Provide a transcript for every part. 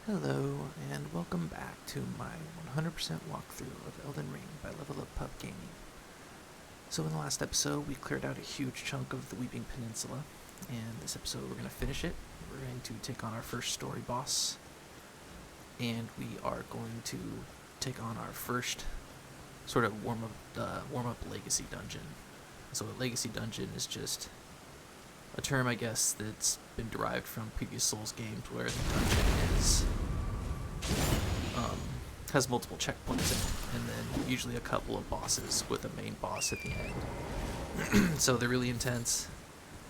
Hello, and welcome back to my 100% walkthrough of Elden Ring by Level Up Pub Gaming. So in the last episode, we cleared out a huge chunk of the Weeping Peninsula, and this episode we're going to finish it. We're going to take on our first story boss, and we are going to take on our first sort of warm-up legacy dungeon. So a legacy dungeon is just a term, I guess, that's been derived from previous Souls games where the dungeon is has multiple checkpoints in it, and then usually a couple of bosses with a main boss at the end. So they're really intense.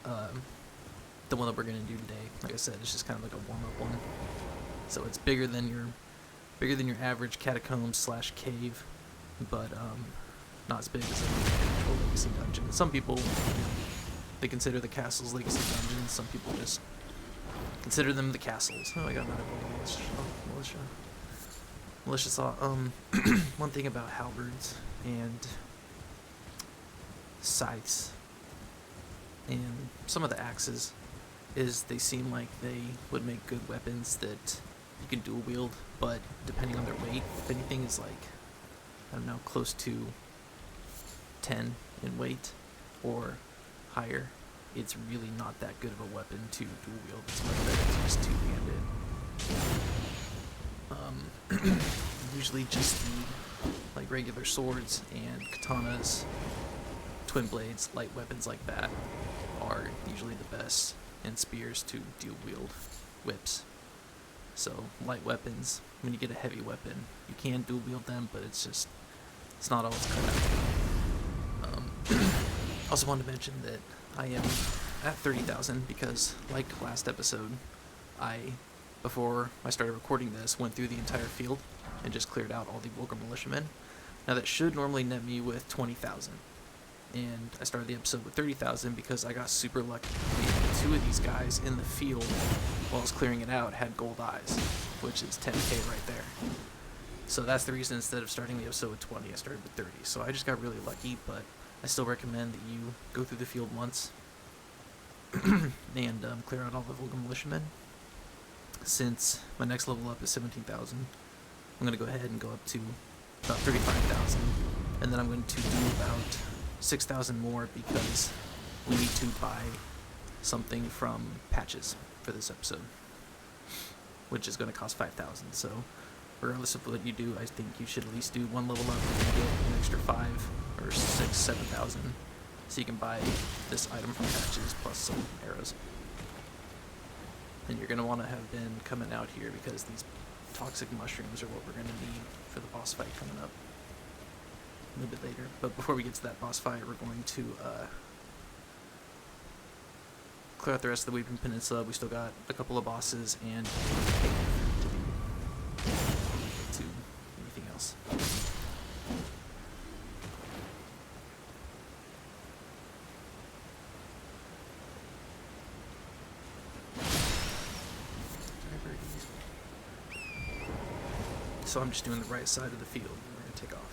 The one that we're gonna do today, like I said, is just kind of like a warm-up one. So it's bigger than your average catacomb/cave, but not as big as an actual legacy dungeon. Some people, they consider the castles legacy dungeons. Some people just consider them the castles. Oh, I got another militia. Militia saw. One thing about halberds and scythes and some of the axes is they seem like they would make good weapons that you can dual wield, but depending on their weight, if anything is like, I don't know, close to 10 in weight or higher, it's really not that good of a weapon to dual wield. It's much better to just two-handed. Usually just the like regular swords and katanas, twin blades, light weapons like that are usually the best, and spears to dual wield whips. So light weapons, when you get a heavy weapon, you can dual wield them, but it's not always cut out. Also wanted to mention that I am at 30,000 because, like last episode, before I started recording this, went through the entire field and just cleared out all the Vulgar Militiamen. Now that should normally net me with 20,000. And I started the episode with 30,000 because I got super lucky. And two of these guys in the field, while I was clearing it out, had gold eyes, which is 10k right there. So that's the reason instead of starting the episode with 20, I started with 30. So I just got really lucky, but I still recommend that you go through the field once and clear out all the Vulgar Militiamen. Since my next level up is 17,000, I'm going to go ahead and go up to about 35,000, and then I'm going to do about 6,000 more because we need to buy something from patches for this episode, which is going to cost 5,000. So regardless of what you do, I think you should at least do one level up and get an extra 5 or 6, 7,000, so you can buy this item from patches plus some arrows. And you're going to want to have been coming out here because these toxic mushrooms are what we're going to need for the boss fight coming up a little bit later. But before we get to that boss fight, we're going to clear out the rest of the Weeping Peninsula. We still got a couple of bosses and to anything else. So I'm just doing the right side of the field, and we're going to take off.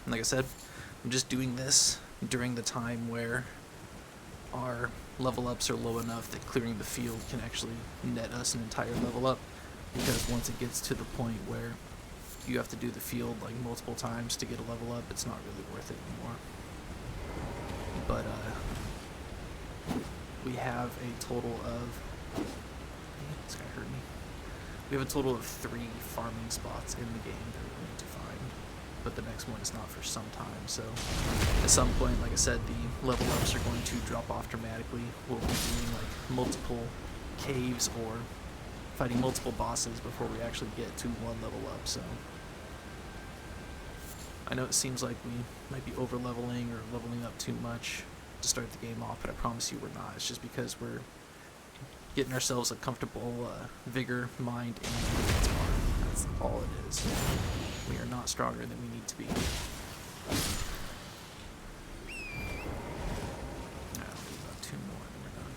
Like I said, I'm just doing this during the time where our level ups are low enough that clearing the field can actually net us an entire level up, because once it gets to the point where you have to do the field like multiple times to get a level up, it's not really worth it anymore. But we have a total of... This guy hurt me. We have a total of 3 farming spots in the game that we need to find, but the next one is not for some time. So at some point, like I said, the level ups are going to drop off dramatically. We'll be doing like multiple caves or fighting multiple bosses before we actually get to one level up. So I know it seems like we might be over leveling or leveling up too much to start the game off, but I promise you we're not. It's just because we're getting ourselves a comfortable vigor, mind, and endurance bar. That's all it is. We are not stronger than we need to be. I'll do about 2 more and then we're done.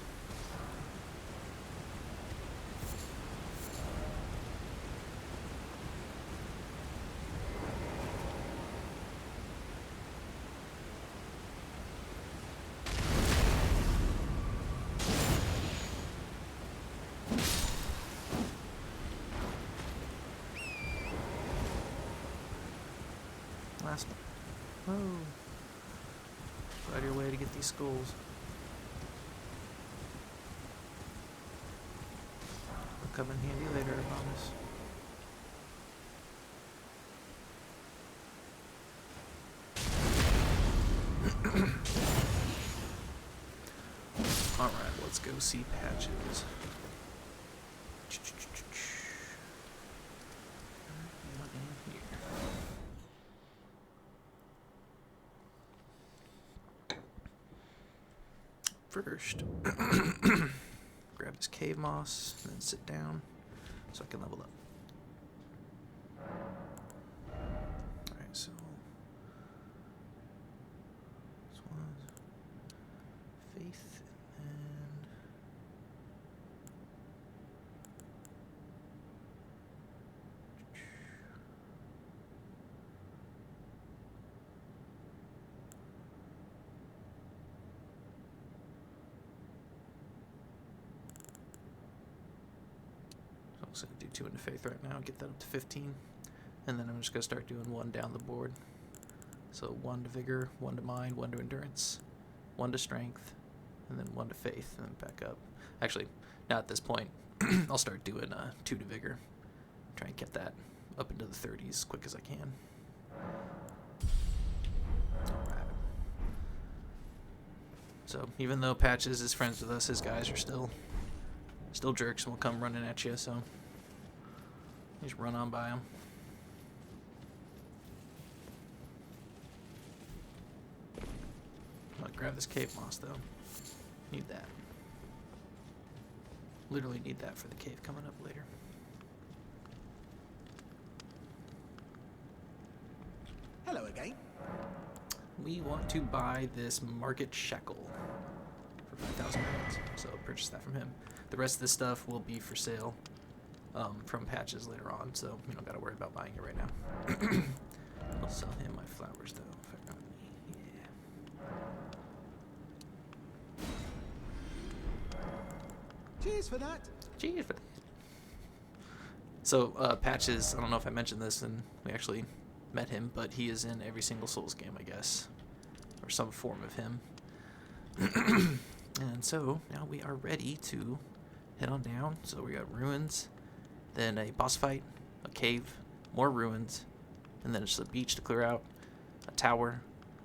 last. Oh. Go out of your way to get these skulls. They'll come in handy later, I promise. Alright, let's go see Patches. Not in here. First, grab this cave moss, and then sit down so I can level up. Alright, so this one's faith, and I'm just going to do 2 into faith right now, get that up to 15, and then I'm just going to start doing 1 down the board. So 1 to vigor, 1 to mind, 1 to endurance, 1 to strength, and then 1 to faith, and then back up. Actually, not at this point. I'll start doing 2 to vigor. Try and get that up into the 30s as quick as I can. Alright. So even though Patches is friends with us, his guys are still jerks and will come running at you, so just run on by them. I'm gonna grab this cave moss though. Need that. Literally need that for the cave coming up later. Hello again. We want to buy this Margit Shackle for 5,000 points, so purchase that from him. The rest of this stuff will be for sale from Patches later on, so you don't gotta worry about buying it right now. I'll sell him my flowers though, if I got any. Yeah. Cheers for that. Cheers for that. So Patches, I don't know if I mentioned this, and we actually met him, but he is in every single Souls game, I guess, or some form of him. And so now we are ready to head on down. So we got ruins, then a boss fight, a cave, more ruins, and then just a beach to clear out, a tower,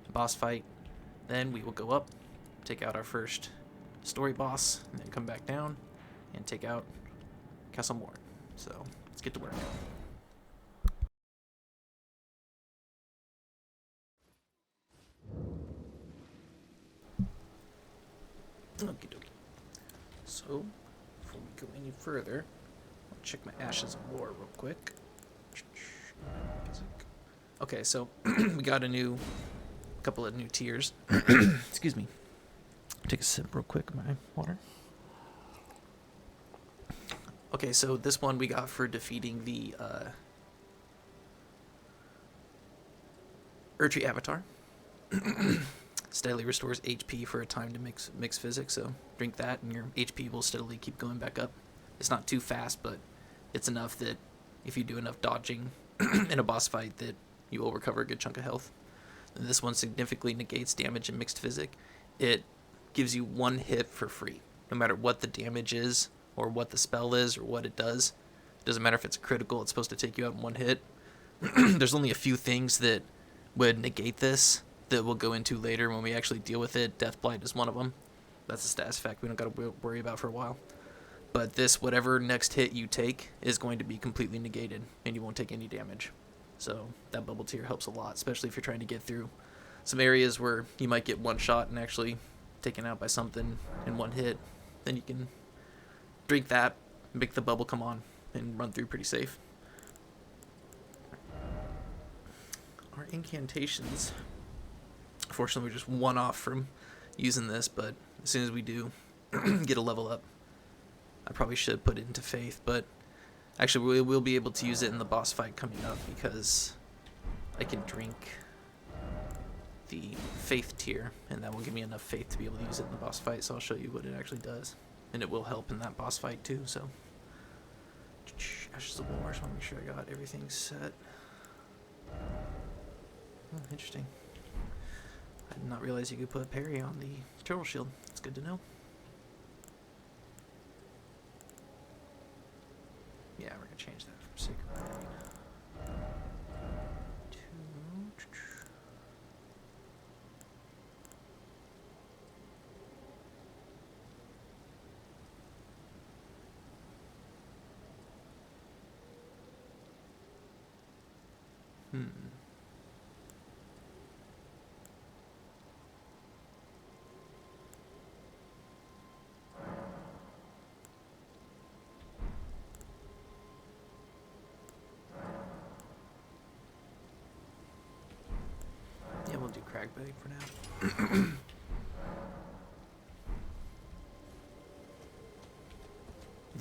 a boss fight. Then we will go up, take out our first story boss, and then come back down and take out Castle Morne. So let's get to work. Okie dokie. So, before we go any further, I'll check my Ashes of War real quick. Okay, so we got a couple of new tiers. Excuse me. Take a sip real quick of my water. Okay, so this one we got for defeating the Erdtree Avatar. Steadily restores HP for a time to mix physics, so drink that and your HP will steadily keep going back up. It's not too fast, but it's enough that if you do enough dodging in a boss fight that you will recover a good chunk of health. And this one significantly negates damage in mixed physic. It gives you 1 hit for free, no matter what the damage is or what the spell is or what it does. It doesn't matter if it's critical, it's supposed to take you out in 1 hit. There's only a few things that would negate this that we'll go into later when we actually deal with it. Deathblight is one of them. That's a status effect we don't got to worry about for a while. But this, whatever next hit you take, is going to be completely negated, and you won't take any damage. So that bubble tier helps a lot, especially if you're trying to get through some areas where you might get one shot and actually taken out by something in 1 hit. Then you can drink that, make the bubble come on, and run through pretty safe. Our incantations, fortunately, we're just 1 off from using this, but as soon as we do get a level up, I probably should put it into faith, but actually we will be able to use it in the boss fight coming up because I can drink the faith tier, and that will give me enough faith to be able to use it in the boss fight, so I'll show you what it actually does. And it will help in that boss fight too, so. Ashes of War, so I'll make sure I got everything set. Oh, interesting. I did not realize you could put parry on the turtle shield. It's good to know. Yeah, we're gonna change that from Sacred Blade to... Yeah, we'll do Cragbag for now.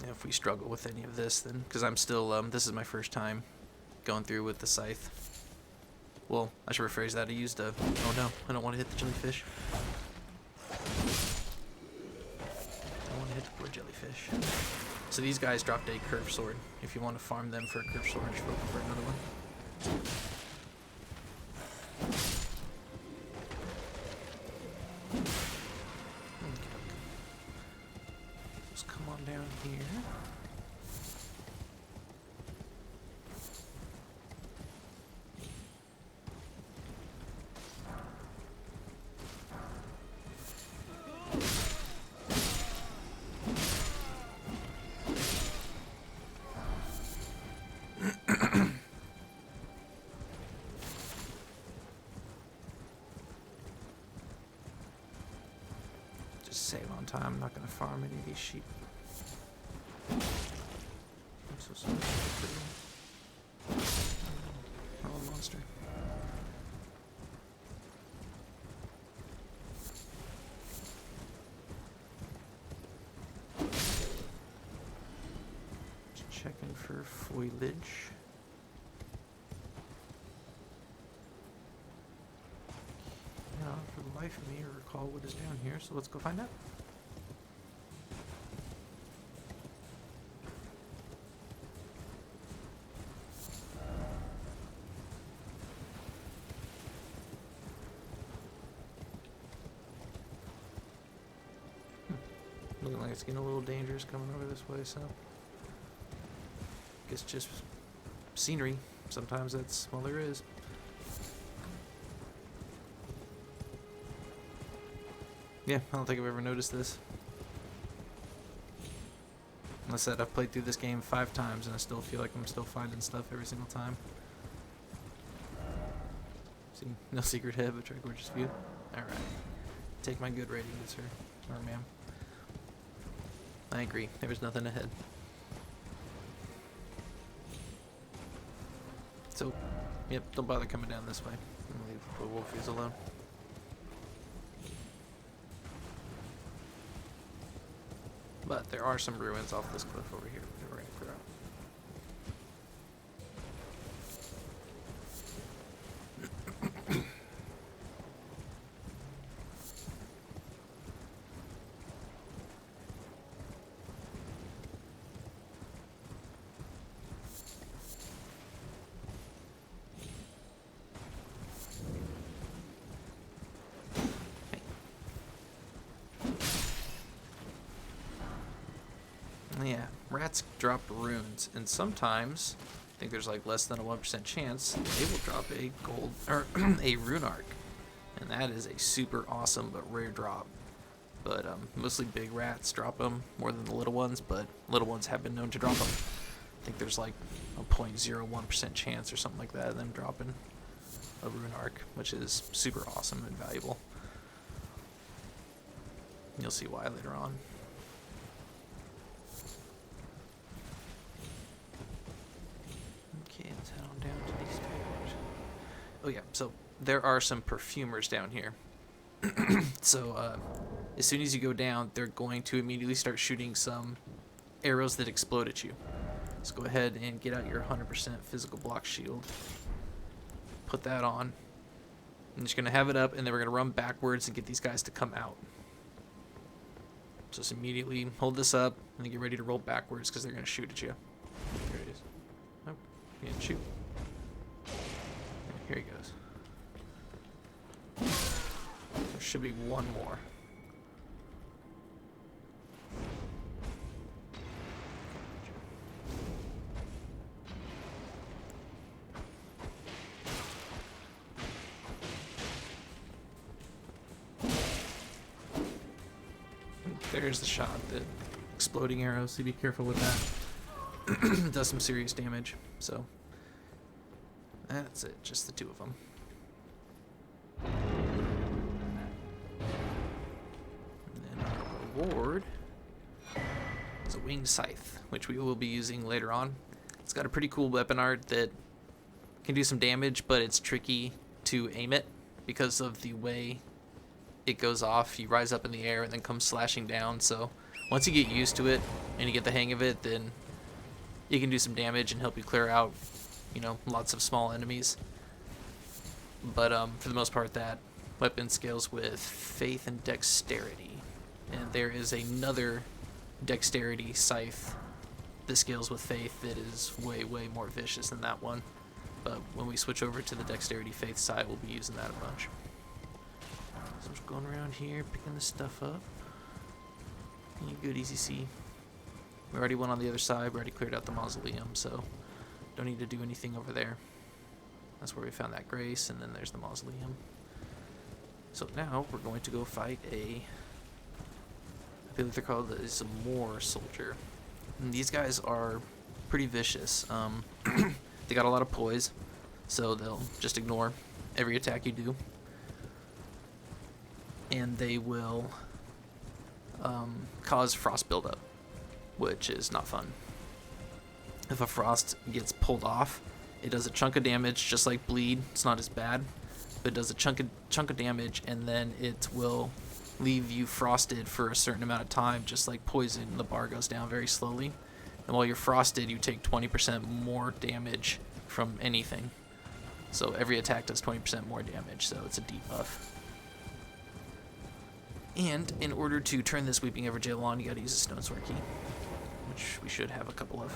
Yeah, if we struggle with any of this, then... Because I'm still, this is my first time going through with the scythe. Well, I should rephrase that. I used a... Oh no, I don't want to hit the jellyfish. I want to hit the poor jellyfish. So these guys dropped a curved sword. If you want to farm them for a curved sword, just look for another one. Just come on down here. Save on time. I'm not going to farm any of these sheep. I'm so sorry. Oh, monster. Just checking for foliage. For the life of me, I recall what is down here, so let's go find out. Looking like it's getting a little dangerous coming over this way, so... Guess just scenery. Sometimes that's all there is. Yeah, I don't think I've ever noticed this. Like I said, I've played through this game 5 times and I still feel like I'm still finding stuff every single time. See, no secret head, but try gorgeous view. Alright. Take my good rating, sir. Or ma'am. I agree, there was nothing ahead. So, yep, don't bother coming down this way. I'm gonna leave the wolfies alone. But there are some ruins off this cliff over here that we're going to clear out. Yeah, rats drop runes, and sometimes, I think there's like less than a 1% chance, they will drop a gold, or a rune arc. And that is a super awesome but rare drop. But mostly big rats drop them more than the little ones, but little ones have been known to drop them. I think there's like a 0.01% chance or something like that of them dropping a rune arc, which is super awesome and valuable. You'll see why later on. Okay, let's head on down to these stairs. Oh yeah, so there are some perfumers down here. So as soon as you go down, they're going to immediately start shooting some arrows that explode at you. So go ahead and get out your 100% physical block shield. Put that on. I'm just going to have it up, and then we're going to run backwards and get these guys to come out. So just immediately hold this up, and then get ready to roll backwards because they're going to shoot at you. Here it is. Oh, he didn't shoot. Here he goes. should be one more. There's the shot, the exploding arrow, so be careful with that. It does some serious damage, so that's it, just the two of them. And then our reward is a winged scythe, which we will be using later on. It's got a pretty cool weapon art that can do some damage, but it's tricky to aim it because of the way it goes off. You rise up in the air and then come slashing down, so once you get used to it and you get the hang of it, then you can do some damage and help you clear out, you know, lots of small enemies. But for the most part, that weapon scales with faith and dexterity, and there is another dexterity scythe that scales with faith that is way more vicious than that one. But when we switch over to the dexterity faith side, we'll be using that a bunch. So I'm just going around here, picking this stuff up. Any goodies you see? We already went on the other side, we already cleared out the mausoleum, so don't need to do anything over there. That's where we found that grace, and then there's the mausoleum. So now we're going to go fight I believe they're called the Zamor soldier. And these guys are pretty vicious. They got a lot of poise, so they'll just ignore every attack you do. And they will cause frost buildup, which is not fun. If a frost gets pulled off, it does a chunk of damage, just like bleed. It's not as bad, but it does a chunk of damage, and then it will leave you frosted for a certain amount of time, just like poison. The bar goes down very slowly, and while you're frosted, you take 20% more damage from anything. So every attack does 20% more damage, so it's a debuff. And in order to turn this Weeping Evergaol on, you gotta use a stone sword key, which we should have a couple of.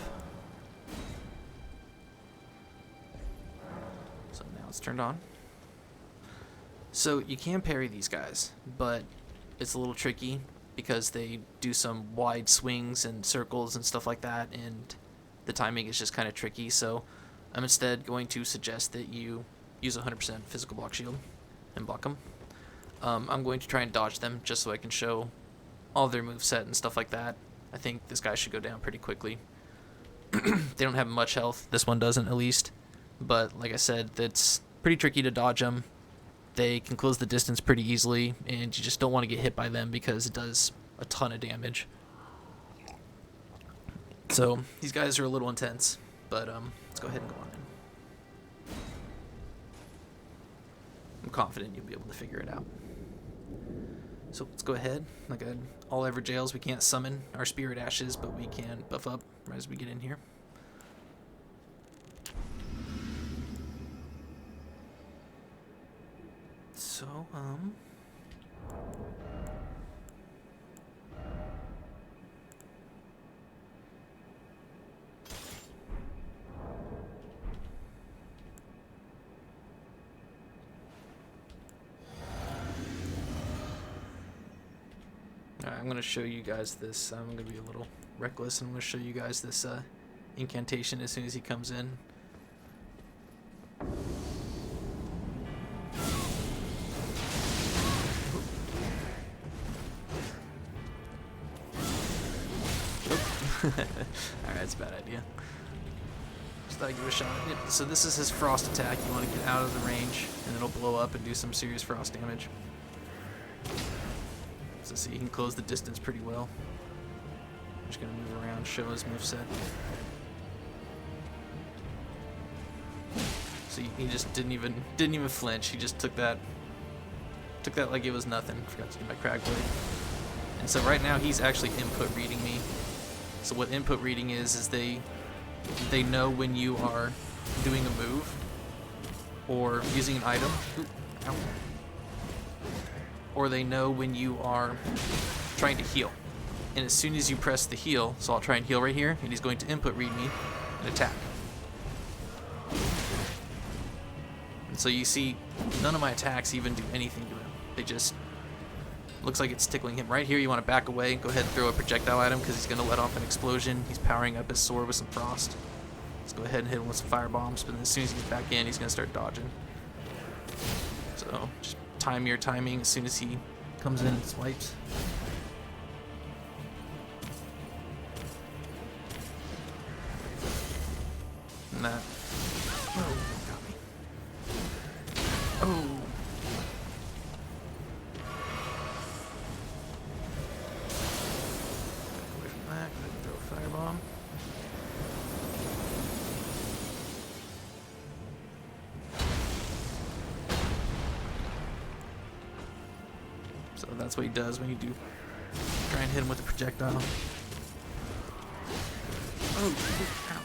So now it's turned on. So you can parry these guys, but it's a little tricky because they do some wide swings and circles and stuff like that, and the timing is just kind of tricky. So I'm instead going to suggest that you use 100% physical block shield and block them. I'm going to try and dodge them just so I can show all their moveset and stuff like that. I think this guy should go down pretty quickly. They don't have much health. This one doesn't, at least. But like I said, it's pretty tricky to dodge them. They can close the distance pretty easily, and you just don't want to get hit by them because it does a ton of damage. So these guys are a little intense, but let's go ahead and go on in. I'm confident you'll be able to figure it out. So let's go ahead. Like all Evergaols, we can't summon our spirit ashes, but we can buff up right as we get in here. So, I'm going to show you guys this. I'm going to be a little reckless, and I'm going to show you guys this incantation as soon as he comes in. Alright, that's a bad idea. Just thought I'd give it a shot. Yep, so this is his frost attack. You want to get out of the range, and it'll blow up and do some serious frost damage. So see, he can close the distance pretty well. I'm just gonna move around, show his moveset. So he just didn't even flinch. He just took that like it was nothing. Forgot to do my crag blade. And so right now he's actually input reading me. So what input reading is they know when you are doing a move or using an item. Ooh, ow. Or they know when you are trying to heal. And as soon as you press the heal, so I'll try and heal right here, and he's going to input read me and attack. And so you see, none of my attacks even do anything to him. They just Looks like it's tickling him right here. You want to back away. Go ahead and throw a projectile at him because he's going to let off an explosion. He's powering up his sword with some frost. Let's go ahead and hit him with some fire bombs. But as soon as he gets back in, he's going to start dodging. So just time your timing as soon as he comes in and swipes. And that. Oh, got me. Oh. Away from that. Go ahead and throw a firebomb. So that's what he does when you do try and hit him with a projectile. Oh, ow.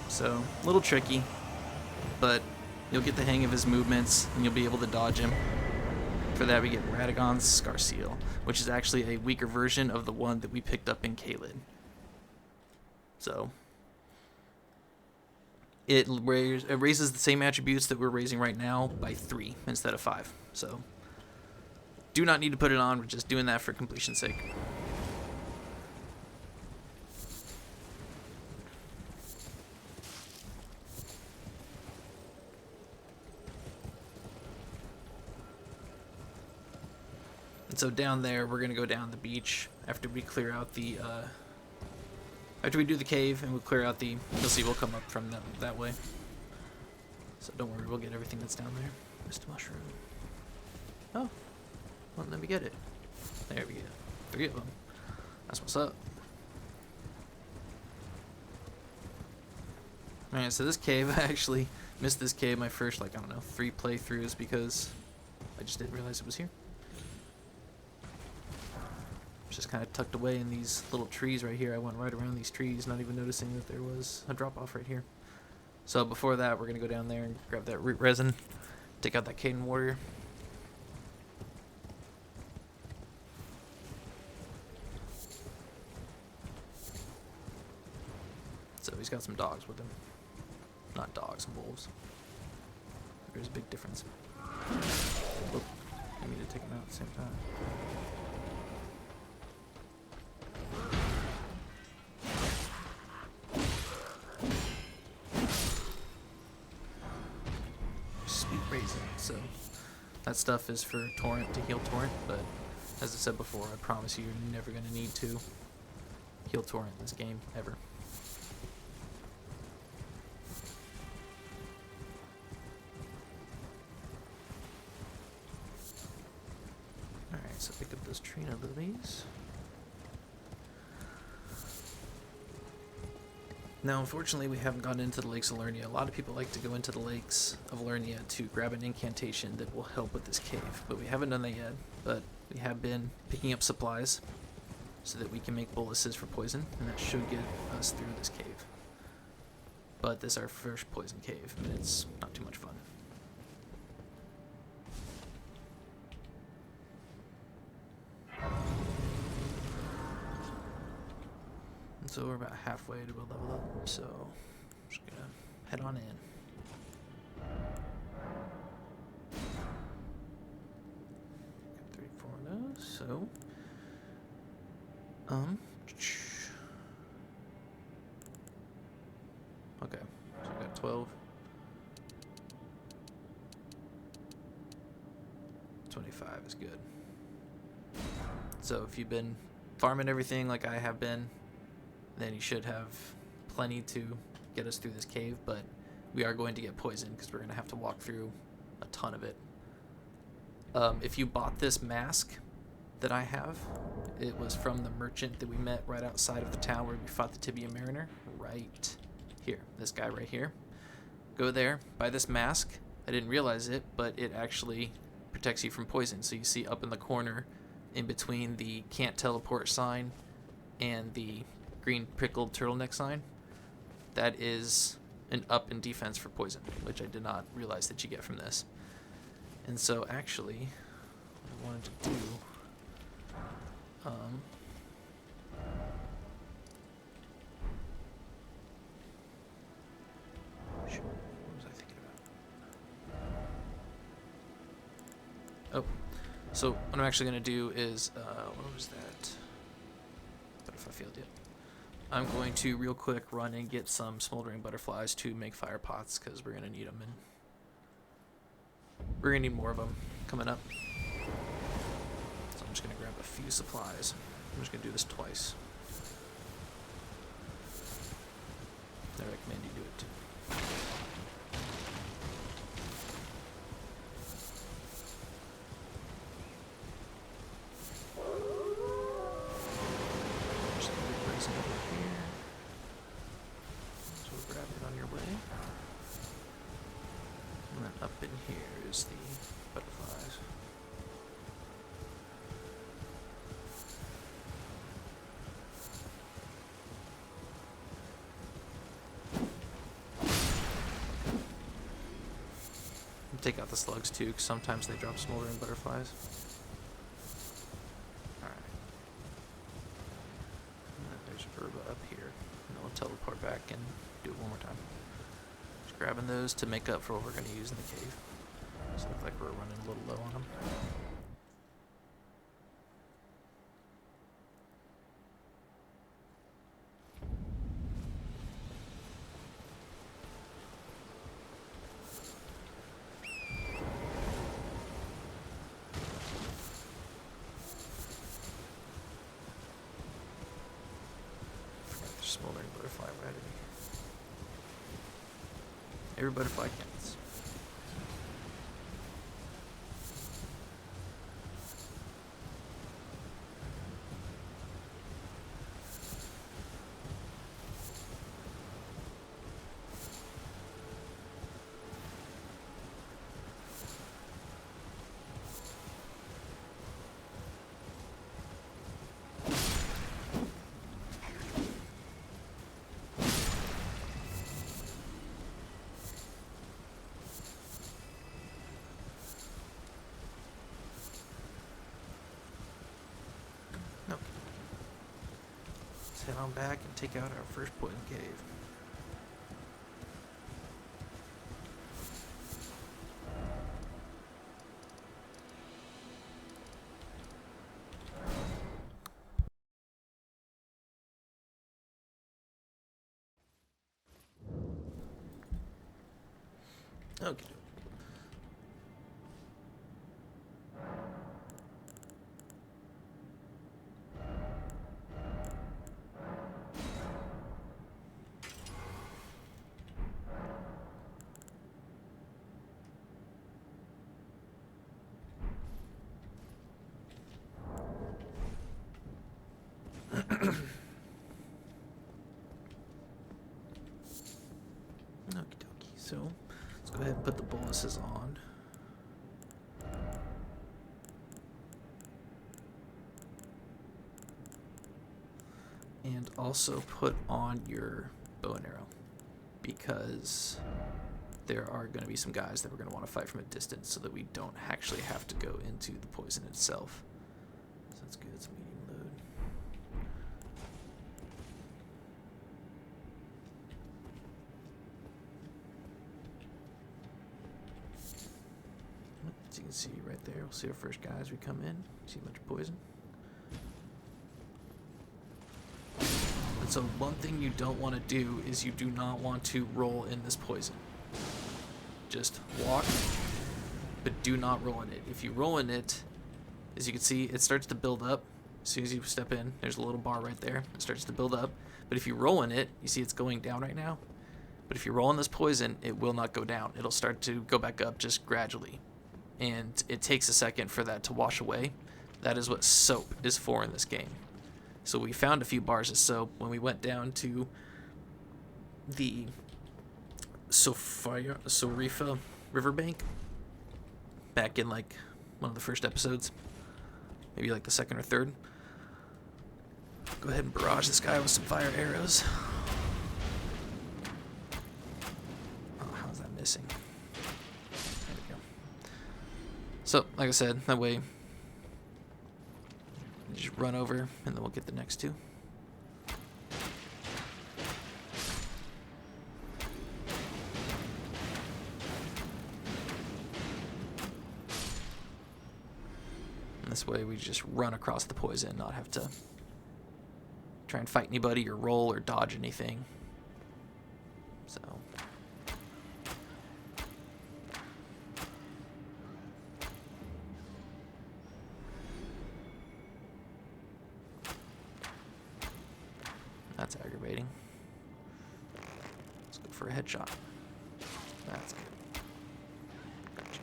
So, a little tricky, but you'll get the hang of his movements and you'll be able to dodge him. For that we get Radagon's Scar Seal, which is actually a weaker version of the one that we picked up in Caelid. So, it raises the same attributes that we're raising right now by 3 instead of 5. So, do not need to put it on, we're just doing that for completion's sake. So down there, we're gonna go down the beach after we clear out the, after we do the cave and we'll clear out the, you'll see we'll come up from that way. So don't worry, we'll get everything that's down there. Missed mushroom. Oh, well, let me get it. There we go. 3 of them. That's what's up. Alright, so this cave, I actually missed this cave my first, like, I don't know, 3 playthroughs because I just didn't realize it was here. Just kind of tucked away in these little trees right here. I went right around these trees, not even noticing that there was a drop off right here. So before that, we're gonna go down there and grab that root resin, take out that Caden warrior. So he's got some dogs with him. Not dogs, wolves. There's a big difference. Oh, I need to take him out at the same time. So that stuff is for Torrent to heal Torrent, but as I said before, I promise you you're never going to need to heal Torrent in this game, ever. Alright, so pick up those Trina lilies. Now, unfortunately, we haven't gone into the lakes of Liurnia. A lot of people like to go into the lakes of Liurnia to grab an incantation that will help with this cave, but we haven't done that yet. But we have been picking up supplies so that we can make boluses for poison, and that should get us through this cave. But this is our first poison cave, and it's not too much fun. So we're about halfway to a level up, so I'm just gonna head on in. Got 3, 4 of those, so okay, so we got 12. 25 is good. So if you've been farming everything like I have been, then you should have plenty to get us through this cave, but we are going to get poisoned because we're going to have to walk through a ton of it. If you bought this mask that I have, it was from the merchant that we met right outside of the town where we fought the Tibia Mariner. Right here, this guy right here. Go there, buy this mask. I didn't realize it, but it actually protects you from poison. So you see up in the corner, in between the can't teleport sign and the green prickled turtleneck sign, that is an up in defense for poison, which I did not realize that you get from this. And so actually, what I wanted to do, shoot, what was I thinking about? Oh, so what I'm actually going to do is, what was that? Butterfly field, yeah. I'm going to real quick run and get some smoldering butterflies to make fire pots, because we're going to need them, and we're going to need more of them coming up. So I'm just going to grab a few supplies. I'm just going to do this twice. I recommend you do it too. Just going to bring some over here. So grab it on your way. And then up in here is the butterflies. Take out the slugs too, because sometimes they drop smoldering butterflies. Alright. And then there's herba up here. And I'll teleport back and do it one more time. Just grabbing those to make up for what we're going to use in the cave. So it looks like we're running a little low on them. Smoldering butterfly ready. Every butterfly counts. Head on back and take out our first poison cave. Okay. Okie dokie. So let's go ahead and put the boluses on. And also put on your bow and arrow, because there are going to be some guys that we're going to want to fight from a distance so that we don't actually have to go into the poison itself. So that's good. It's medium load. As you can see right there, we'll see our first guy as we come in. See a bunch of poison. And so one thing you don't want to do is you do not want to roll in this poison. Just walk, but do not roll in it. If you roll in it, as you can see, it starts to build up. As soon as you step in, there's a little bar right there. It starts to build up. But if you roll in it, you see it's going down right now. But if you roll in this poison, it will not go down. It'll start to go back up just gradually. And it takes a second for that to wash away. That is what soap is for in this game. So we found a few bars of soap when we went down to the Sorifa riverbank back in like one of the first episodes, maybe like the second or third. Go ahead and barrage this guy with some fire arrows. Oh, how's that missing? There we go. So, like I said, that way, you just run over, and then we'll get the next two. And this way, we just run across the poison, not have to try and fight anybody, or roll, or dodge anything. So... that's aggravating. Let's go for a headshot. That's good. Gotcha.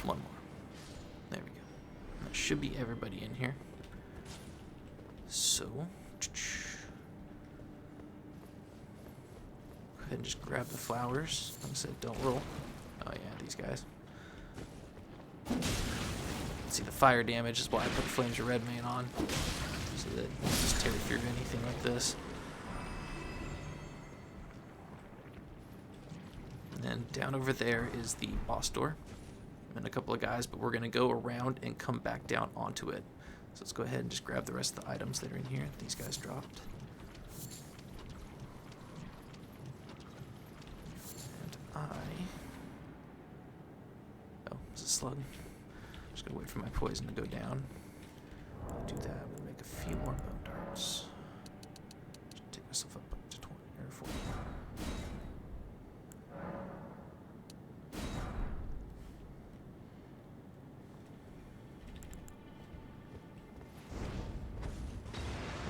One more. There we go. That should be everybody in here. So, go ahead and just grab the flowers. Like I said, don't roll. Oh yeah, these guys. See, the fire damage is why I put Flames of Red Mane on, so that you can just tear through anything like this. And then down over there is the boss door and a couple of guys, but we're going to go around and come back down onto it. So let's go ahead and just grab the rest of the items that are in here. These guys dropped. And oh, it's a slug. Just going to wait for my poison to go down. Do that. I'm going to make a few more bone darts. Just take myself up to 20 or 40.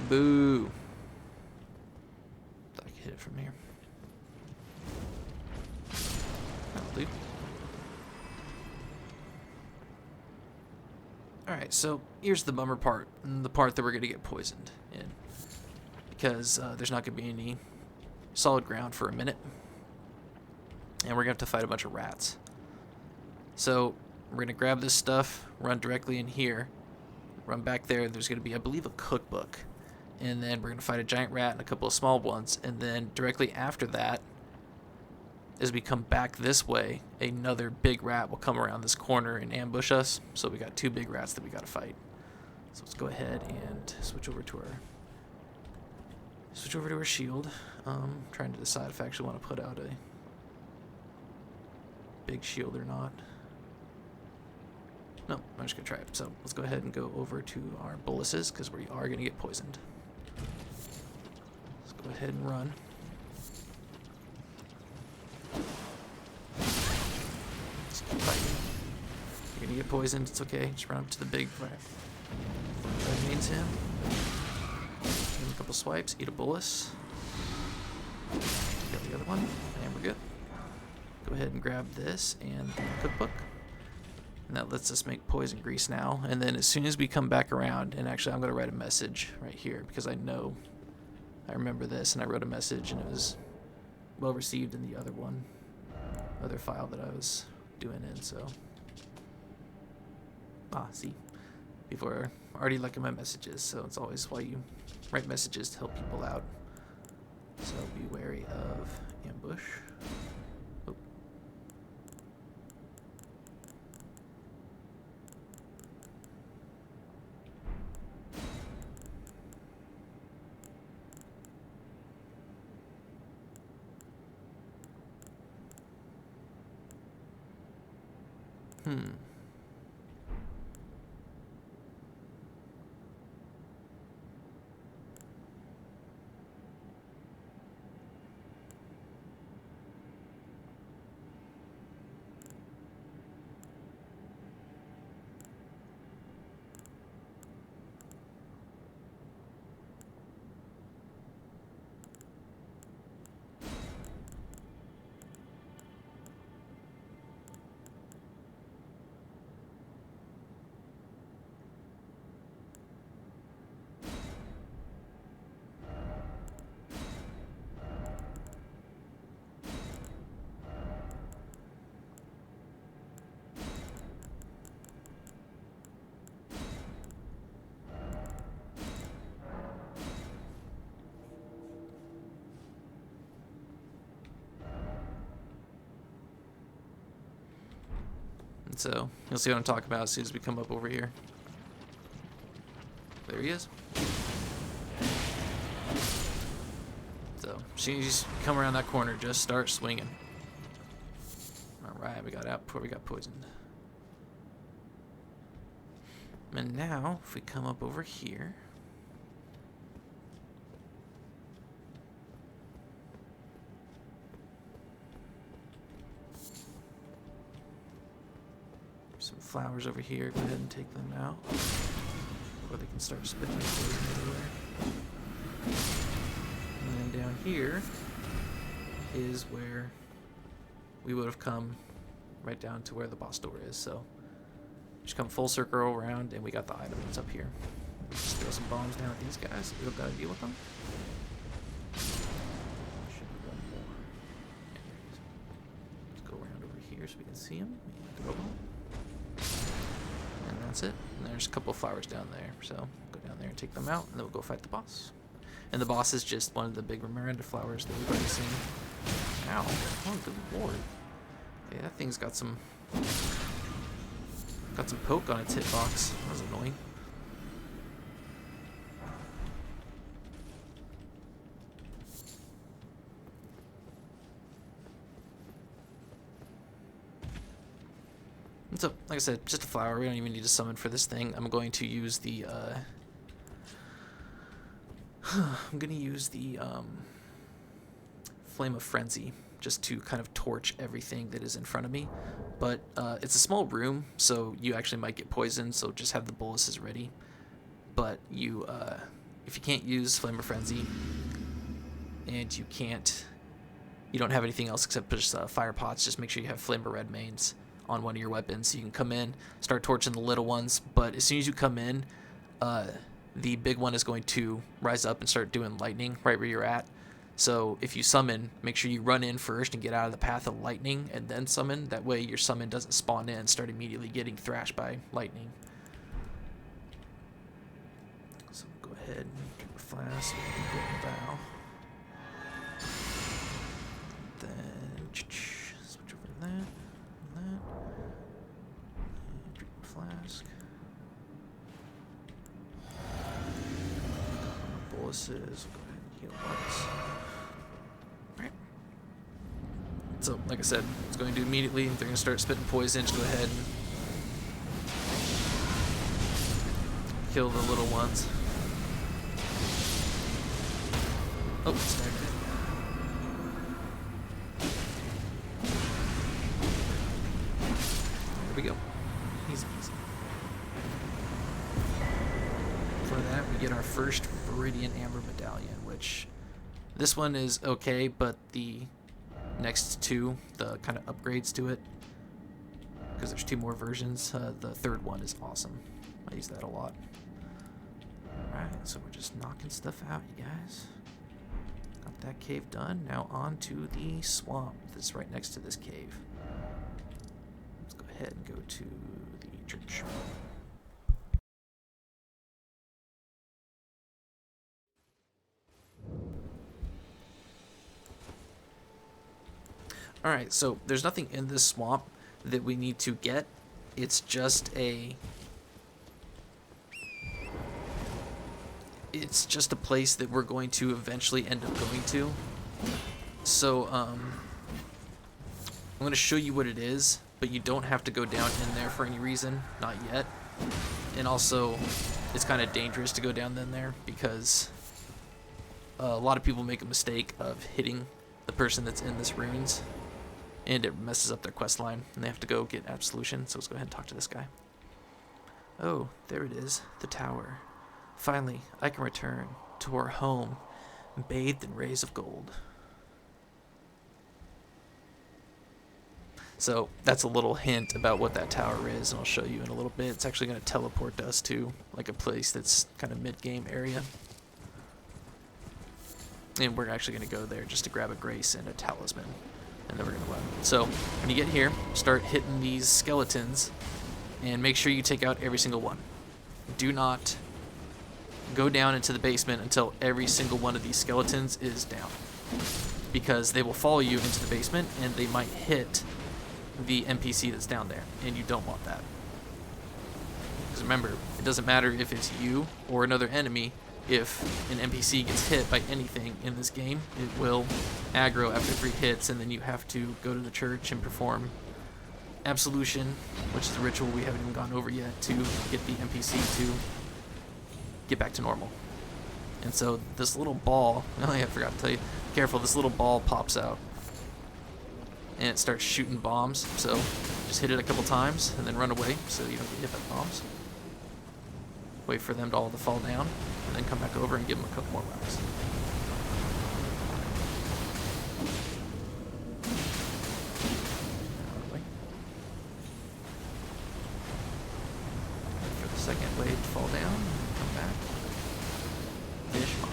Boo! Thought I could hit it from here. That'll do. Alright, so here's the bummer part, and the part that we're going to get poisoned in. Because there's not going to be any solid ground for a minute. And we're going to have to fight a bunch of rats. So we're going to grab this stuff, run directly in here, run back there. There's going to be, I believe, a cookbook. And then we're going to fight a giant rat and a couple of small ones. And then directly after that, as we come back this way, another big rat will come around this corner and ambush us. So we got two big rats that we got to fight. So let's go ahead and switch over to our shield. Trying to decide if I actually want to put out a big shield or not. No, I'm just going to try it. So let's go ahead and go over to our boluses, because we are going to get poisoned. Let's go ahead and run. Let's keep fighting. You're going to get poisoned. It's okay. Just run up to the big rat. That means him. Give him a couple swipes. Eat a bolus. Got the other one. And we're good. Go ahead and grab this and the cookbook. And that lets us make poison grease now. And then as soon as we come back around, and actually I'm going to write a message right here because I remember this, and I wrote a message and it was well received in the other file that I was doing in, so. See, people are already liking my messages, so it's always why you write messages to help people out. So be wary of ambush. Oh. So you'll see what I'm talking about as soon as we come up over here. There he is. So as soon as you come around that corner, just start swinging. Alright, we got out before we got poisoned. And now, if we come up over here, some flowers over here, go ahead and take them out before they can start spitting poison everywhere. And then down here is where we would have come right down to where the boss door is, so just come full circle around, and we got the item that's up here. Just throw some bombs down at these guys. We don't gotta deal with them. Should be one more. Let's go around over here so we can see him. And throw them. And that's it. And there's a couple of flowers down there, so go down there and take them out, and then we'll go fight the boss. And the boss is just one of the big Miranda flowers that we've already seen. Ow! Oh, good lord! Yeah, that thing's got some. Got some poke on its hitbox. That was annoying. And so, like I said, just a flower. We don't even need to summon for this thing. I'm going to use the Flame of Frenzy, just to kind of torch everything that is in front of me. But it's a small room, so you actually might get poisoned, so just have the boluses ready. But you, if you can't use Flame of Frenzy, and you don't have anything else except just fire pots, just make sure you have Flame of Red mains on one of your weapons, so you can come in, start torching the little ones. But as soon as you come in, the big one is going to rise up and start doing lightning right where you're at. So if you summon, make sure you run in first and get out of the path of lightning and then summon. That way your summon doesn't spawn in and start immediately getting thrashed by lightning. So go ahead and drink a flask and get a vow. Then switch over to that and that. And drink a flask. Boluses. Go ahead and heal once. So, like I said, it's going to immediately, if they're going to start spitting poison, just go ahead and kill the little ones. Oh, snagged it. There we go. Easy peasy. For that, we get our first Viridian Amber Medallion, which this one is okay, but the next two, the kind of upgrades to it, because there's two more versions, the third one is awesome. I use that a lot. Alright, so we're just knocking stuff out, you guys. Got that cave done. Now on to the swamp that's right next to this cave. Let's go ahead and go to the church. Alright, so there's nothing in this swamp that we need to get. It's just a place that we're going to eventually end up going to. So, I'm going to show you what it is, but you don't have to go down in there for any reason. Not yet. And also, it's kind of dangerous to go down in there because a lot of people make a mistake of hitting the person that's in this ruins, and it messes up their quest line, and they have to go get absolution. So let's go ahead and talk to this guy. Oh, there it is, the tower. Finally, I can return to our home, bathed in rays of gold. So that's a little hint about what that tower is, and I'll show you in a little bit. It's actually going to teleport us to like a place that's kind of mid-game area. And we're actually going to go there just to grab a grace and a talisman. And then we're going to run. So when you get here, start hitting these skeletons and make sure you take out every single one. Do not go down into the basement until every single one of these skeletons is down, because they will follow you into the basement and they might hit the NPC that's down there, and you don't want that. Because remember, it doesn't matter if it's you or another enemy. If an NPC gets hit by anything in this game, it will aggro after 3 hits, and then you have to go to the church and perform absolution, which is the ritual we haven't even gone over yet, to get the NPC to get back to normal. And so this little ball, oh yeah, I forgot to tell you, careful, this little ball pops out and it starts shooting bombs, so just hit it a couple times and then run away so you don't get hit by bombs. Wait for them to all to fall down and then come back over and give them a couple more rounds. For the second wave to fall down and come back. Finish them off.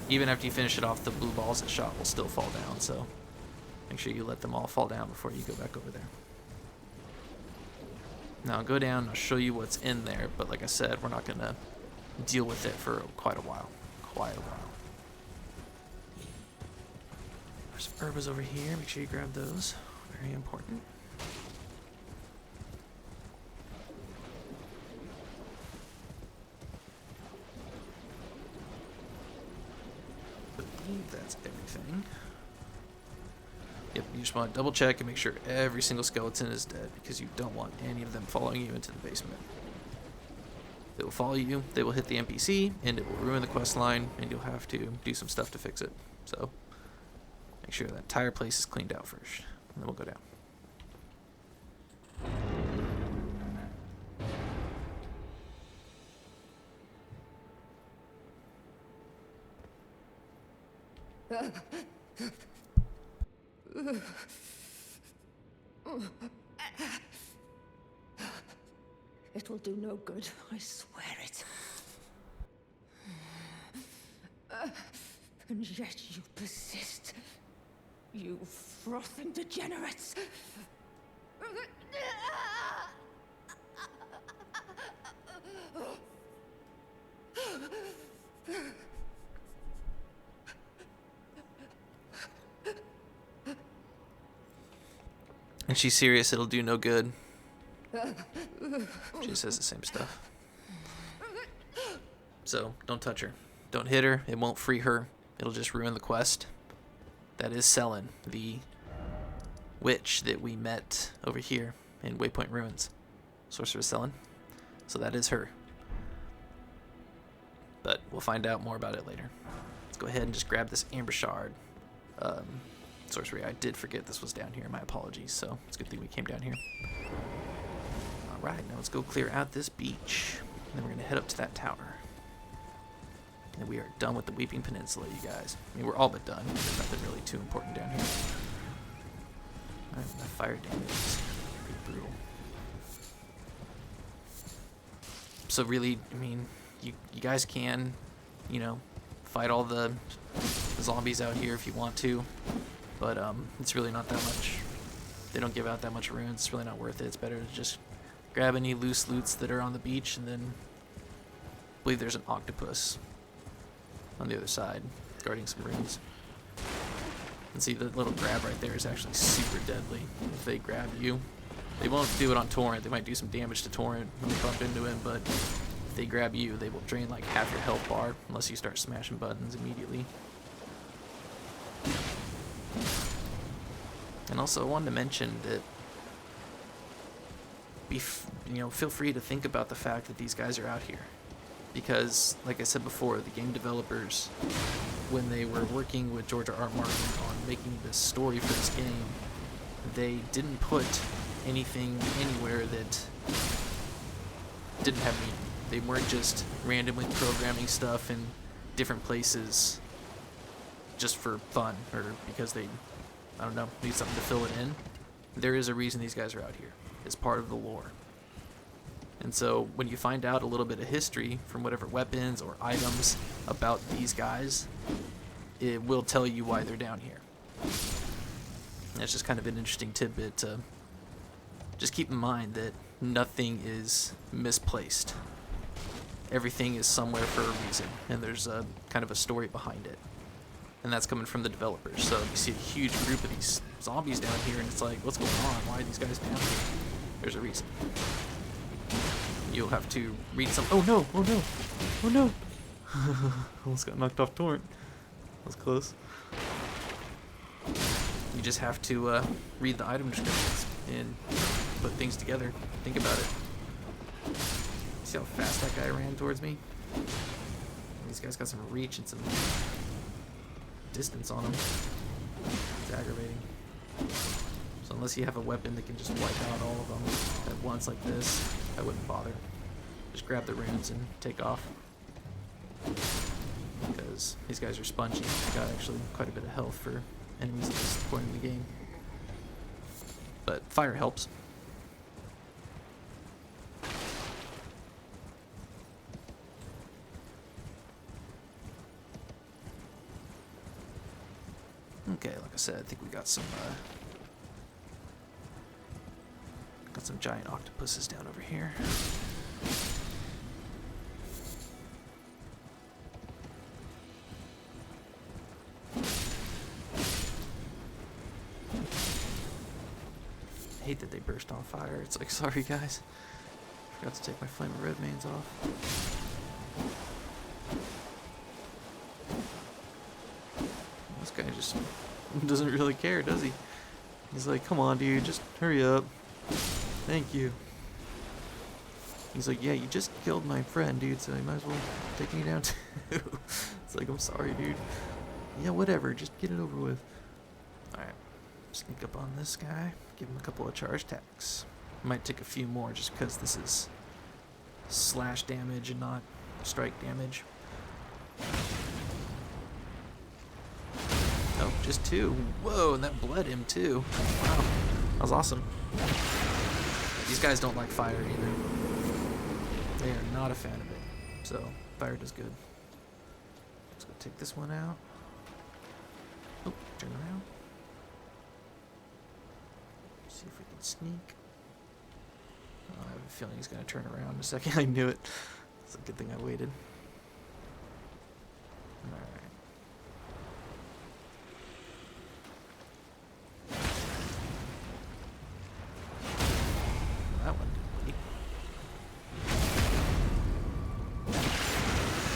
Even after you finish it off, the blue balls it shot will still fall down, so make sure you let them all fall down before you go back over there. Now I'll go down, I'll show you what's in there, but like I said, we're not going to deal with it for quite a while. There's herbs over here, make sure you grab those. Very important. I believe that's everything. Yep, you just want to double check and make sure every single skeleton is dead, because you don't want any of them following you into the basement. They will follow you, they will hit the NPC, and it will ruin the quest line, and you'll have to do some stuff to fix it. So, make sure that entire place is cleaned out first, and then we'll go down. It will do no good, I swear it. And yet you persist. You frothing degenerates. And she's serious, it'll do no good. She says the same stuff. So, don't touch her. Don't hit her, it won't free her. It'll just ruin the quest. That is Selin, the witch that we met over here in Waypoint Ruins. Sorceress Selin. So that is her. But we'll find out more about it later. Let's go ahead and just grab this Amber Shard. Sorcery, I did forget this was down here, my apologies, so it's a good thing we came down here. Alright, now let's go clear out this beach. And then we're going to head up to that tower. And we are done with the Weeping Peninsula, you guys. I mean, we're all but done. There's nothing really too important down here. Alright, that fire damage is pretty brutal. So really, I mean, you guys can, you know, fight all the zombies out here if you want to. But it's really not that much. They don't give out that much runes. It's really not worth it. It's better to just grab any loose loots that are on the beach, and then I believe there's an octopus on the other side guarding some runes. And see, the little grab right there is actually super deadly. If they grab you, they won't do it on Torrent. They might do some damage to Torrent when they bump into him, but if they grab you, they will drain like half your health bar unless you start smashing buttons immediately. And also, I wanted to mention that feel free to think about the fact that these guys are out here, because, like I said before, the game developers, when they were working with George R. Martin on making this story for this game, they didn't put anything anywhere that didn't have meaning. They weren't just randomly programming stuff in different places just for fun or because they, I don't know, need something to fill it in. There is a reason these guys are out here. It's part of the lore. And so when you find out a little bit of history from whatever weapons or items about these guys, it will tell you why they're down here. And it's just kind of an interesting tidbit to just keep in mind that nothing is misplaced. Everything is somewhere for a reason, and there's a kind of a story behind it. and that's coming from the developers. So you see a huge group of these zombies down here, and it's like, what's going on? Why are these guys down here? There's a reason. You'll have to read some. Oh no! Oh no! Oh no! Almost got knocked off torrent. That was close. You just have to read the item descriptions and put things together. Think about it. See how fast that guy ran towards me? These guys got some reach and some distance on them. It's aggravating. So unless you have a weapon that can just wipe out all of them at once like this, I wouldn't bother. Just grab the runes and take off. Because these guys are spongy. They got actually quite a bit of health for enemies at this point in the game. But fire helps. Okay, like I said, I think we got some giant octopuses down over here. I hate that they burst on fire. It's like, sorry guys, forgot to take my flame of red mains off. This guy just doesn't really care, does he? He's like, come on, dude, just hurry up. Thank you. He's like, yeah, you just killed my friend, dude, so you might as well take me down too. It's like, I'm sorry, dude. Yeah, whatever, just get it over with. Alright, sneak up on this guy, give him a couple of charge attacks. Might take a few more just because this is slash damage and not strike damage. Oh, just 2. Whoa, and that bled him too. Wow, that was awesome. These guys don't like fire either. They are not a fan of it. So, fire does good. Let's go take this one out. Oh, turn around. See if we can sneak. Oh, I have a feeling he's going to turn around in a second. I knew it. It's a good thing I waited. Alright. That one.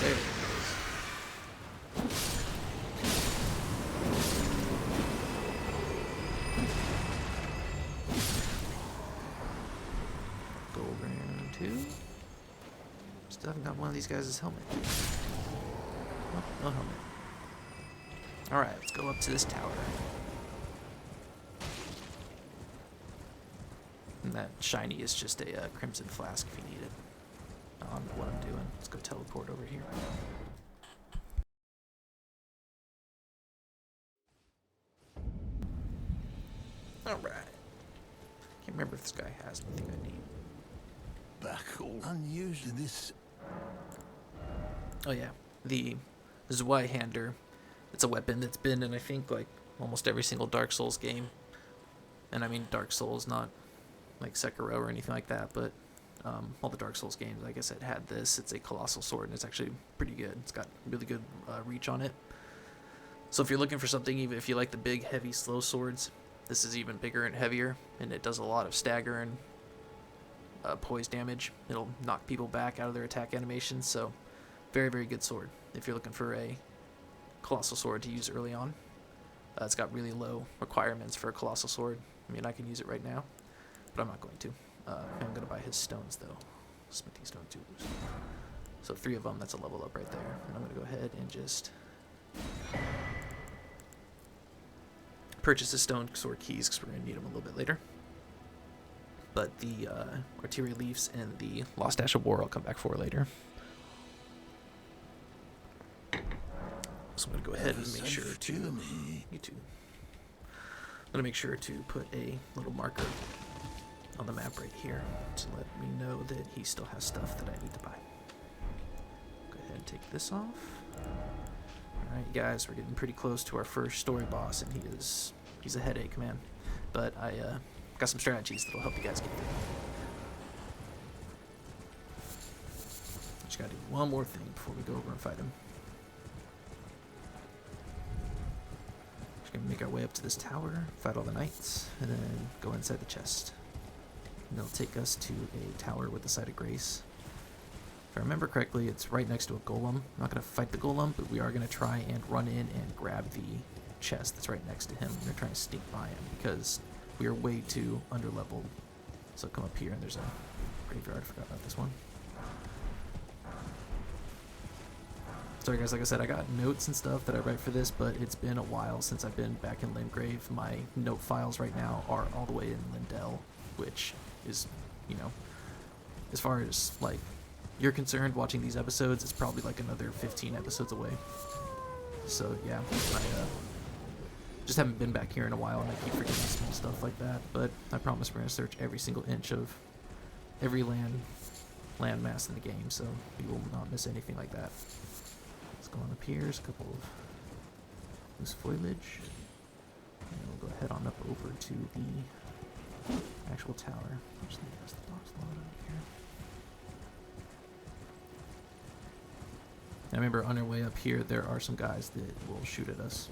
There it goes. Go round 2. Still haven't got one of these guys' helmet. Oh, no helmet. Alright, let's go up to this tower. And that shiny is just a crimson flask if you need it. I don't know what I'm doing. Let's go teleport over here. Alright. Can't remember if this guy has anything I need. Back all unusual this. Oh yeah, the Zweihander. It's a weapon that's been in, I think, like almost every single Dark Souls game. And I mean Dark Souls, not like Sekiro or anything like that, but all the Dark Souls games, like I said, had this. It's a colossal sword, and it's actually pretty good. It's got really good reach on it. So if you're looking for something, even if you like the big, heavy, slow swords, this is even bigger and heavier, and it does a lot of stagger and poise damage. It'll knock people back out of their attack animations, so very, very good sword if you're looking for a colossal sword to use early on. It's got really low requirements for a colossal sword. I mean, I can use it right now, but I'm not going to. I'm going to buy his stones, though. Smithing stone tubes. So 3 of them, that's a level up right there. And I'm going to go ahead and just purchase the stone sword keys, because we're going to need them a little bit later. But the artillery leaves and the Lost Ash of War I'll come back for later. So I'm going to go ahead and make sure to... You too. I'm going to make sure to put a little marker on the map right here to let me know that he still has stuff that I need to buy. Go ahead and take this off. Alright guys, we're getting pretty close to our first story boss, and he's a headache, man. But I got some strategies that'll help you guys get through. Just gotta do one more thing before we go over and fight him. make our way up to this tower, fight all the knights, and then go inside the chest. And it'll take us to a tower with the Site of Grace. If I remember correctly, it's right next to a golem. I'm not going to fight the golem, but we are going to try and run in and grab the chest that's right next to him. We're trying to sneak by him because we are way too underleveled. So come up here and there's a graveyard. I forgot about this one. Sorry guys, like I said, I got notes and stuff that I write for this, but it's been a while since I've been back in Limgrave. My note files right now are all the way in Lindell, which is, you know, as far as like you're concerned watching these episodes, it's probably like another 15 episodes away. So yeah, I just haven't been back here in a while, and I keep forgetting small stuff like that. But I promise we're gonna search every single inch of every landmass in the game, so we will not miss anything like that. Let's go on up here. There's a couple of loose foliage, and we'll go head on up over to the actual tower. Just need to press the box load up here. I remember on our way up here, there are some guys that will shoot at us.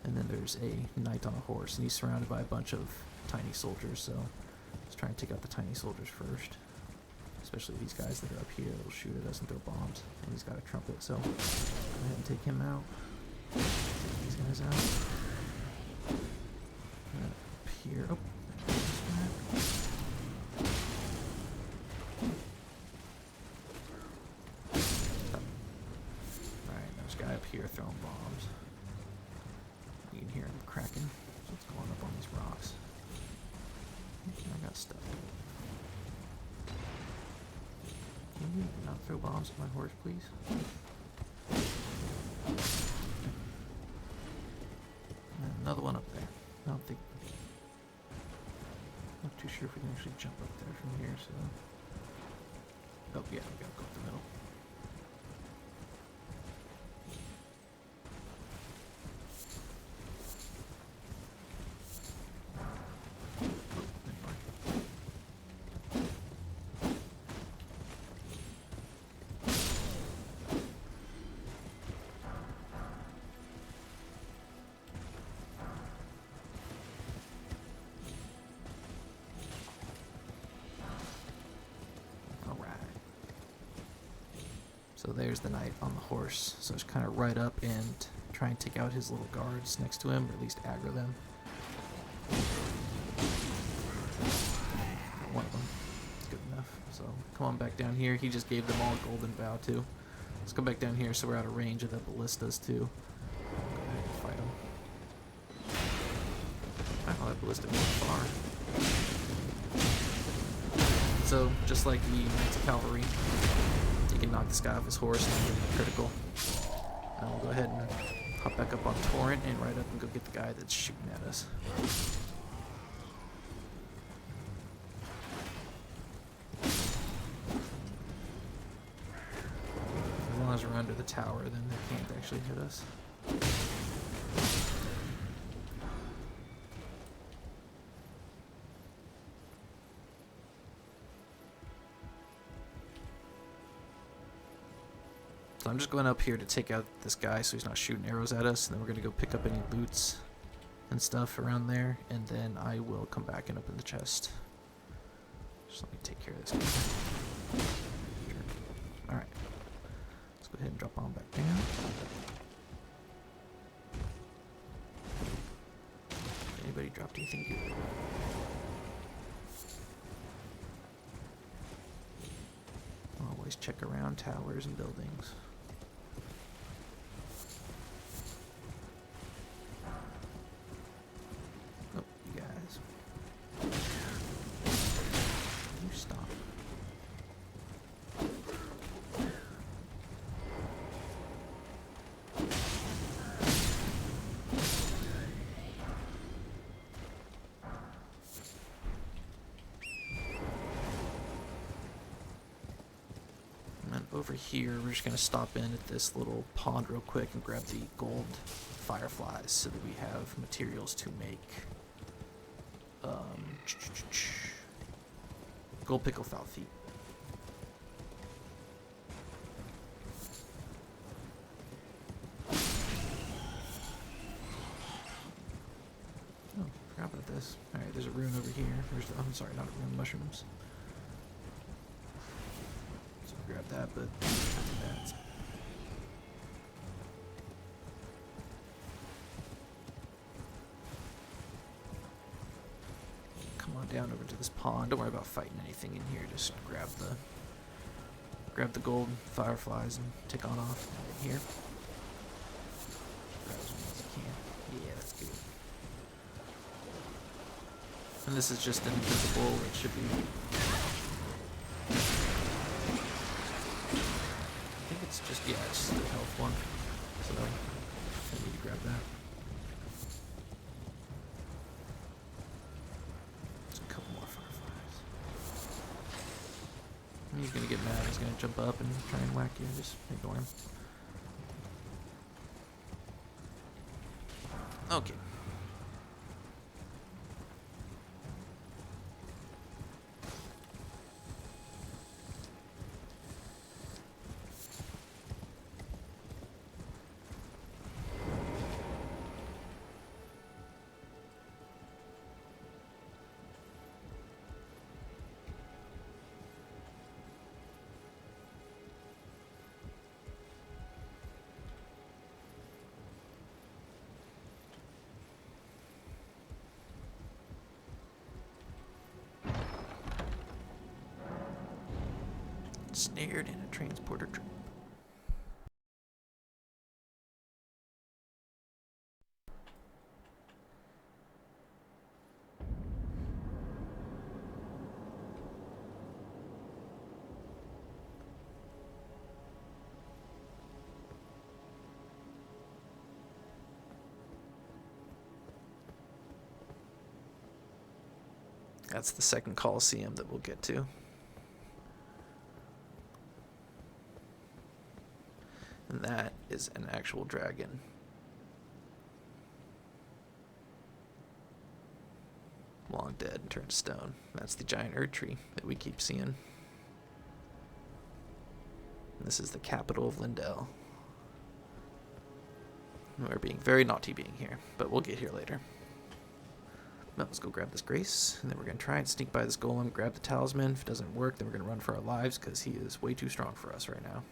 And then there's a knight on a horse, and he's surrounded by a bunch of tiny soldiers, so let's try and take out the tiny soldiers first. Especially these guys that are up here that will shoot at us and throw bombs. And he's got a trumpet, so go ahead and take him out. Take these guys out. And up here. Oh, alright, there's a guy up here throwing bombs. You can hear him cracking. So let's go on up on these rocks. I got stuff. Can you not throw bombs at my horse, please? And another one up there. I don't think... Not too sure if we can actually jump up there from here, so... Oh yeah, we gotta go up the middle. So there's the knight on the horse. So just kind of ride up and try and take out his little guards next to him, or at least aggro them. One of them. It's good enough. So come on back down here. He just gave them all a golden vow too. Let's come back down here so we're out of range of the ballistas too. Go ahead and fight him. Wow, that ballista went far. So just like the Knights of Cavalry, can knock this guy off his horse and get him critical. Now we'll go ahead and hop back up on Torrent and ride up and go get the guy that's shooting at us. As long as we're under the tower, then they can't actually hit us. So I'm just going up here to take out this guy so he's not shooting arrows at us, and then we're going to go pick up any loots and stuff around there, and then I will come back and open the chest. Just let me take care of this guy. Sure. Alright. Let's go ahead and drop on back down. Anybody dropped anything good? Always check around towers and buildings. Oh, you guys. You stop. Over here, we're just going to stop in at this little pond real quick and grab the gold fireflies so that we have materials to make gold pickle foul feet. I'm sorry, not rune mushrooms. So grab that, but that's. Come on down over to this pond. Don't worry about fighting anything in here. Just grab the gold fireflies and tick on off in here. Grab as many as you can. Yeah, that's good. And this is just an invisible. It should be. I think it's just it's the health one. So I need to grab that. He's gonna get mad. He's gonna jump up and try and whack you. Just ignore him. Okay. Snared in a transporter trap. That's the second Coliseum that we'll get to. And that is an actual dragon. Long dead and turned to stone. That's the giant Erd tree that we keep seeing. And this is the capital of Lindell. We're being very naughty being here, but we'll get here later. But let's go grab this grace, and then we're going to try and sneak by this golem, grab the talisman. If it doesn't work, then we're going to run for our lives, because he is way too strong for us right now.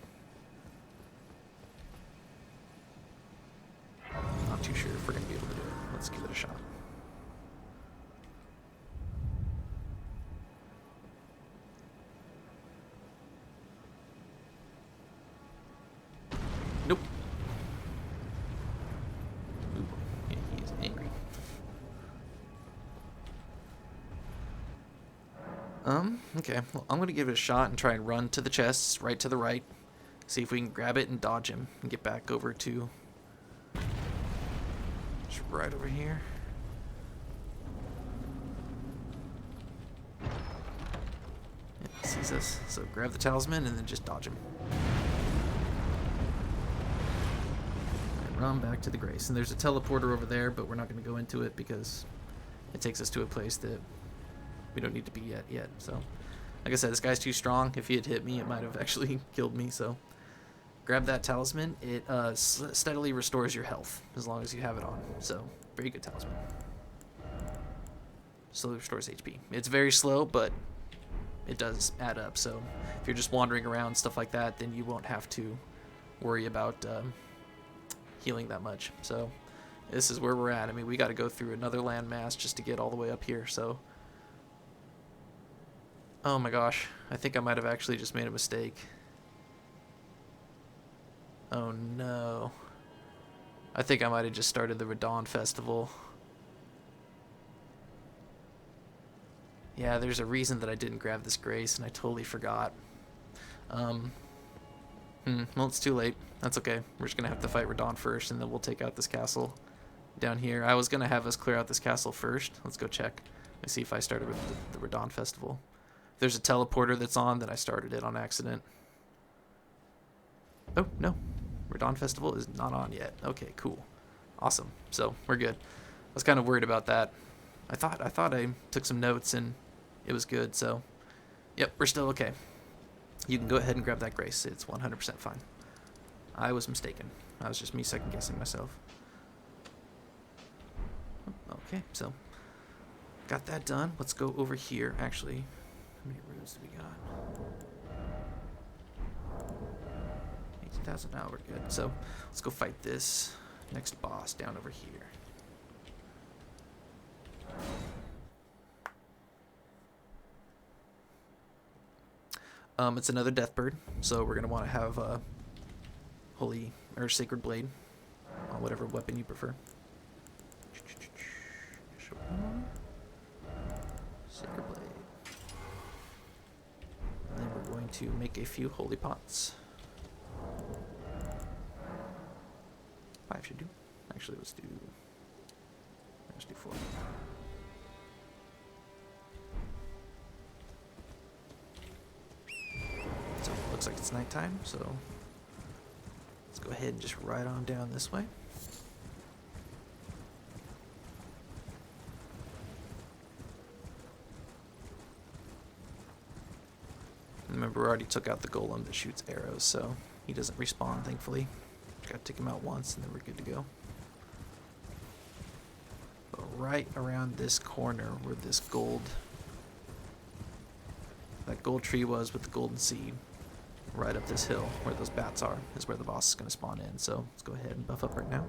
Not too sure if we're going to be able to do it. Let's give it a shot. Nope. Ooh, yeah, he's angry. Okay. Well, I'm going to give it a shot and try and run to the chests, right to the right. See if we can grab it and dodge him and get back over to... just right over here. Yeah, he sees us. So grab the talisman and then just dodge him. And run back to the grace. And there's a teleporter over there, but we're not going to go into it because it takes us to a place that we don't need to be yet. So, like I said, this guy's too strong. If he had hit me, it might have actually killed me. So, grab that talisman. It steadily restores your health as long as you have it on. So, very good talisman. Slowly restores HP. It's very slow, but it does add up. So, if you're just wandering around, stuff like that, then you won't have to worry about healing that much. So, this is where we're at. I mean, we got to go through another landmass just to get all the way up here. So, oh my gosh, I think I might have actually just made a mistake. Oh no. I think I might have just started the Radon Festival. Yeah, there's a reason that I didn't grab this grace, and I totally forgot. Well, it's too late. That's okay. We're just gonna have to fight Radon first, and then we'll take out this castle down here. I was gonna have us clear out this castle first. Let's go check. Let me see if I started with the Radon Festival. There's a teleporter that's on, that I started it on accident. Oh, no. Radon Festival is not on yet. Okay, cool. Awesome. So, we're good. I was kind of worried about that. I thought I took some notes and it was good, so yep, we're still okay. You can go ahead and grab that grace. It's 100% fine. I was mistaken. I was just me second guessing myself. Okay, so got that done. Let's go over here. Actually, how many runes do we got? 18,000. Now we're good. So let's go fight this next boss down over here. It's another death bird, so we're gonna want to have a holy or sacred blade on whatever weapon you prefer. Sacred blade. And then we're going to make a few holy pots. 5 should do. Actually, let's do 4. So it looks like it's nighttime, so let's go ahead and just ride on down this way. Remember, we already took out the golem that shoots arrows, so he doesn't respawn, thankfully. Gotta take him out once, and then we're good to go. But right around this corner where this that gold tree was with the golden seed, right up this hill where those bats are, is where the boss is going to spawn in. So let's go ahead and buff up right now.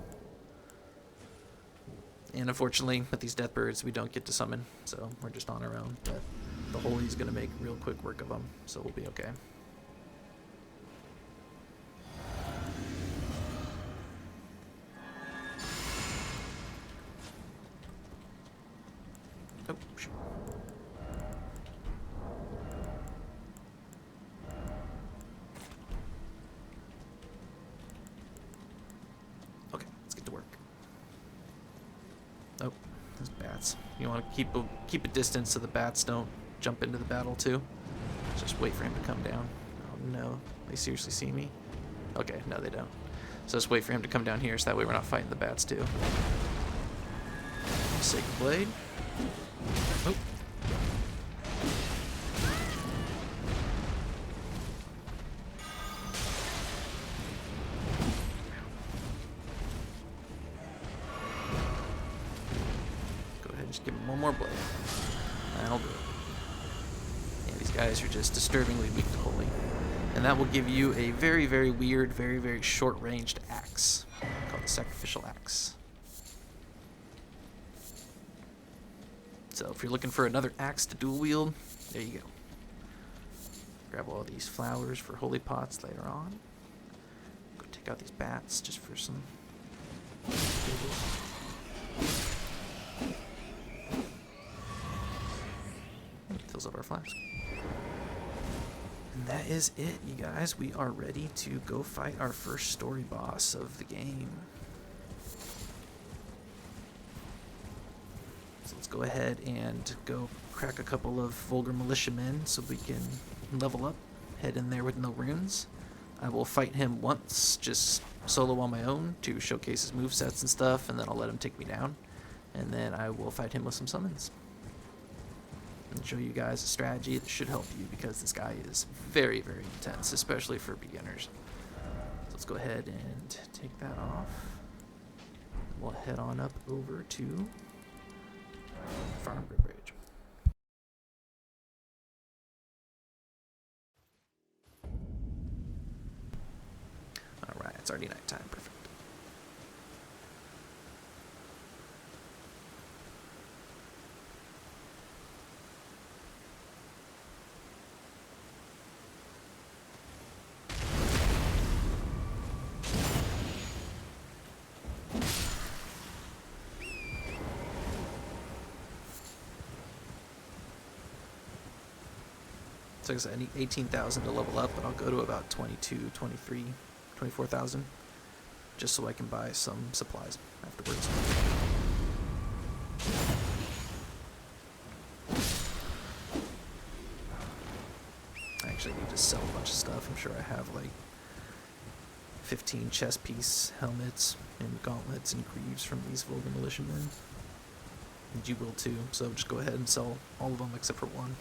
And unfortunately, with these death birds, we don't get to summon, so we're just on our own. But the holy's going to make real quick work of them, so we'll be okay. Oh, shoot. Okay, let's get to work. Oh, those bats. You want to keep a distance so the bats don't jump into the battle too. Just wait for him to come down. Oh no, they seriously see me? Okay, no they don't. So just wait for him to come down here so that way we're not fighting the bats too. Sacred blade. Oh. Go ahead and just give him one more blade. That'll do it. Yeah, these guys are just disturbingly weak to holy. And that will give you a very, very weird, very, very short-ranged axe called the Sacrificial Axe. So if you're looking for another axe to dual wield, there you go. Grab all these flowers for holy pots later on. Go take out these bats just for some fills up our flask. And that is it, you guys. We are ready to go fight our first story boss of the game. So let's go ahead and go crack a couple of vulgar militiamen so we can level up, head in there with no runes. I will fight him once, just solo on my own to showcase his movesets and stuff, and then I'll let him take me down. And then I will fight him with some summons. And show you guys a strategy that should help you because this guy is very, very intense, especially for beginners. So let's go ahead and take that off. We'll head on up over to Farm Bridge. Alright, it's already nighttime. Perfect. So like I said, I need 18,000 to level up, but I'll go to about 22, 23, 24,000 just so I can buy some supplies afterwards. I actually need to sell a bunch of stuff. I'm sure I have like 15 chest piece helmets and gauntlets and greaves from these vulgar militiamen. And you will too, so just go ahead and sell all of them except for one.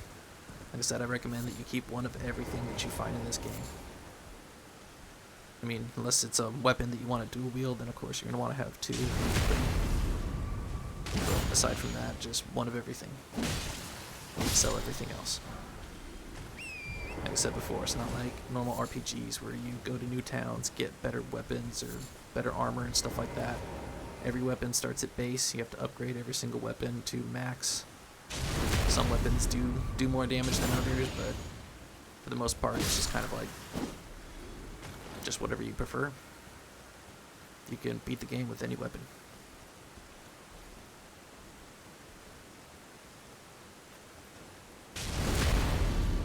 Like I said, I recommend that you keep one of everything that you find in this game. I mean, unless it's a weapon that you want to dual wield, then of course you're going to want to have two. But aside from that, just one of everything. Sell everything else. Like I said before, it's not like normal RPGs where you go to new towns, get better weapons or better armor and stuff like that. Every weapon starts at base. You have to upgrade every single weapon to max. Some weapons do more damage than others, but for the most part, it's just kind of like just whatever you prefer. You can beat the game with any weapon.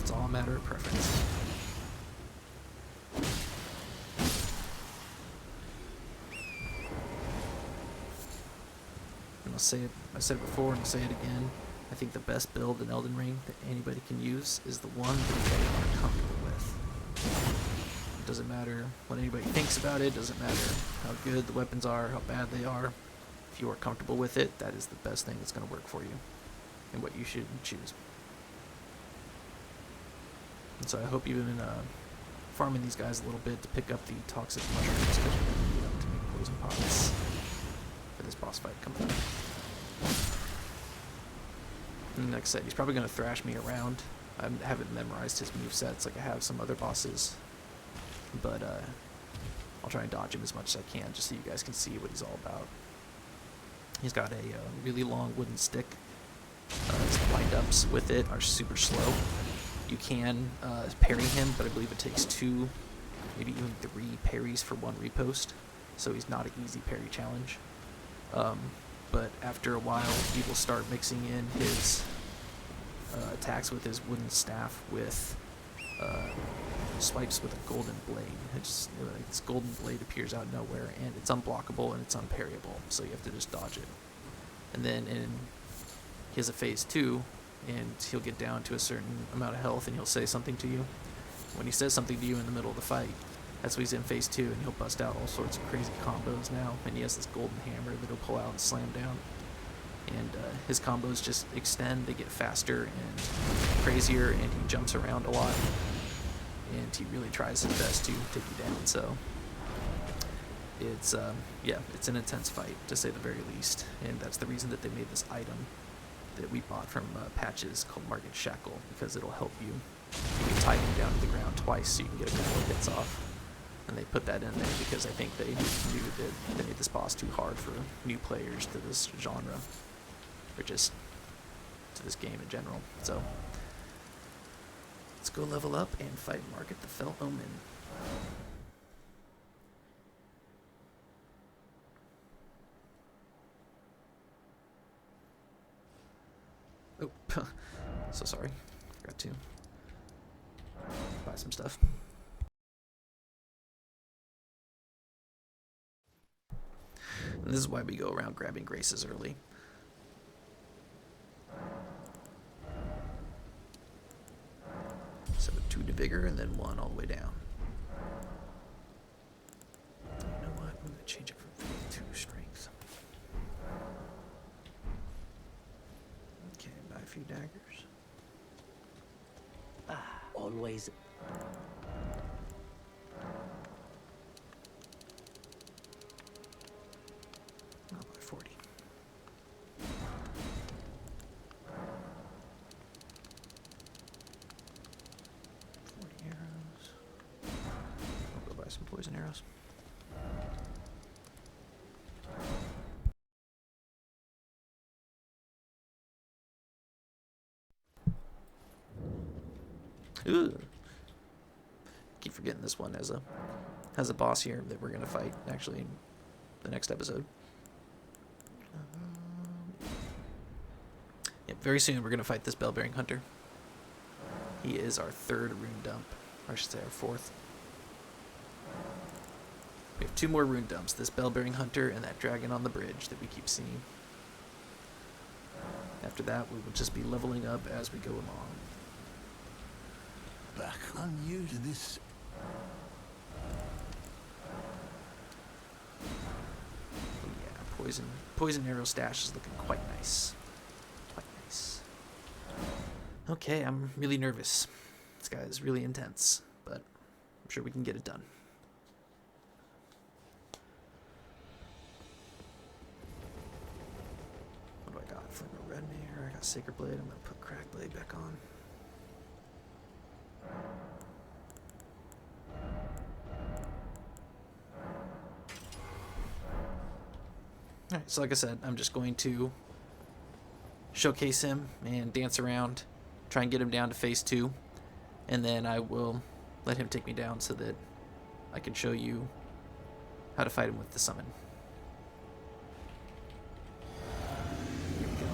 It's all a matter of preference. And I'll say it, I said it before and I'll say it again. I think the best build in Elden Ring that anybody can use is the one that they are comfortable with. It doesn't matter what anybody thinks about it, doesn't matter how good the weapons are, how bad they are. If you are comfortable with it, that is the best thing that's going to work for you and what you should choose. And so I hope you've been farming these guys a little bit to pick up the toxic mushrooms because you're going to need them to make poison pots for this boss fight coming up. And like I said, he's probably going to thrash me around. I haven't memorized his movesets like I have some other bosses. But I'll try and dodge him as much as I can just so you guys can see what he's all about. He's got a really long wooden stick. His wind-ups with it are super slow. You can parry him, but I believe it takes 2, maybe even 3 parries for 1 riposte. So he's not an easy parry challenge. But after a while, he will start mixing in his attacks with his wooden staff with swipes with a golden blade. It's this golden blade appears out of nowhere, and it's unblockable and it's unparryable, so you have to just dodge it. And then he has a phase 2, and he'll get down to a certain amount of health, and he'll say something to you. When he says something to you in the middle of the fight, that's when he's in phase 2, and he'll bust out all sorts of crazy combos now, and he has this golden hammer that he'll pull out and slam down. And his combos just extend, they get faster and crazier, and he jumps around a lot. And he really tries his best to take you down, so it's yeah, it's an intense fight to say the very least, and that's the reason that they made this item that we bought from Patches called Margit Shackle, because it'll help you. You can tie him down to the ground twice so you can get a couple of hits off, and they put that in there because I think they knew that they made this boss too hard for new players to this genre, or just to this game in general. So let's go level up and fight Margit the Fell Omen. Oh, so sorry. Forgot to buy some stuff. And this is why we go around grabbing graces early. So 2 to vigor and then 1 all the way down. You know what? I'm going to change it from faith to strength. Okay, buy a few daggers. Always. I'll buy 40. 40 arrows. I'll go buy some poison arrows. Ooh. Keep forgetting this one has a boss here that we're gonna fight actually in the next episode. Yep, very soon we're gonna fight this Bell-bearing hunter. He is our 3rd rune dump, or I should say our 4th. We have 2 more rune dumps: this Bell-bearing hunter and that dragon on the bridge that we keep seeing. After that, we will just be leveling up as we go along. Back unused to this. Oh yeah, poison arrow stash is looking quite nice. Quite nice. Okay, I'm really nervous. This guy is really intense, but I'm sure we can get it done. Flame of Red Mirror. I got Sacred Blade. I'm gonna put Cracked Blade back on. Alright, so like I said, I'm just going to showcase him and dance around, try and get him down to phase 2, and then I will let him take me down so that I can show you how to fight him with the summon. Here we go.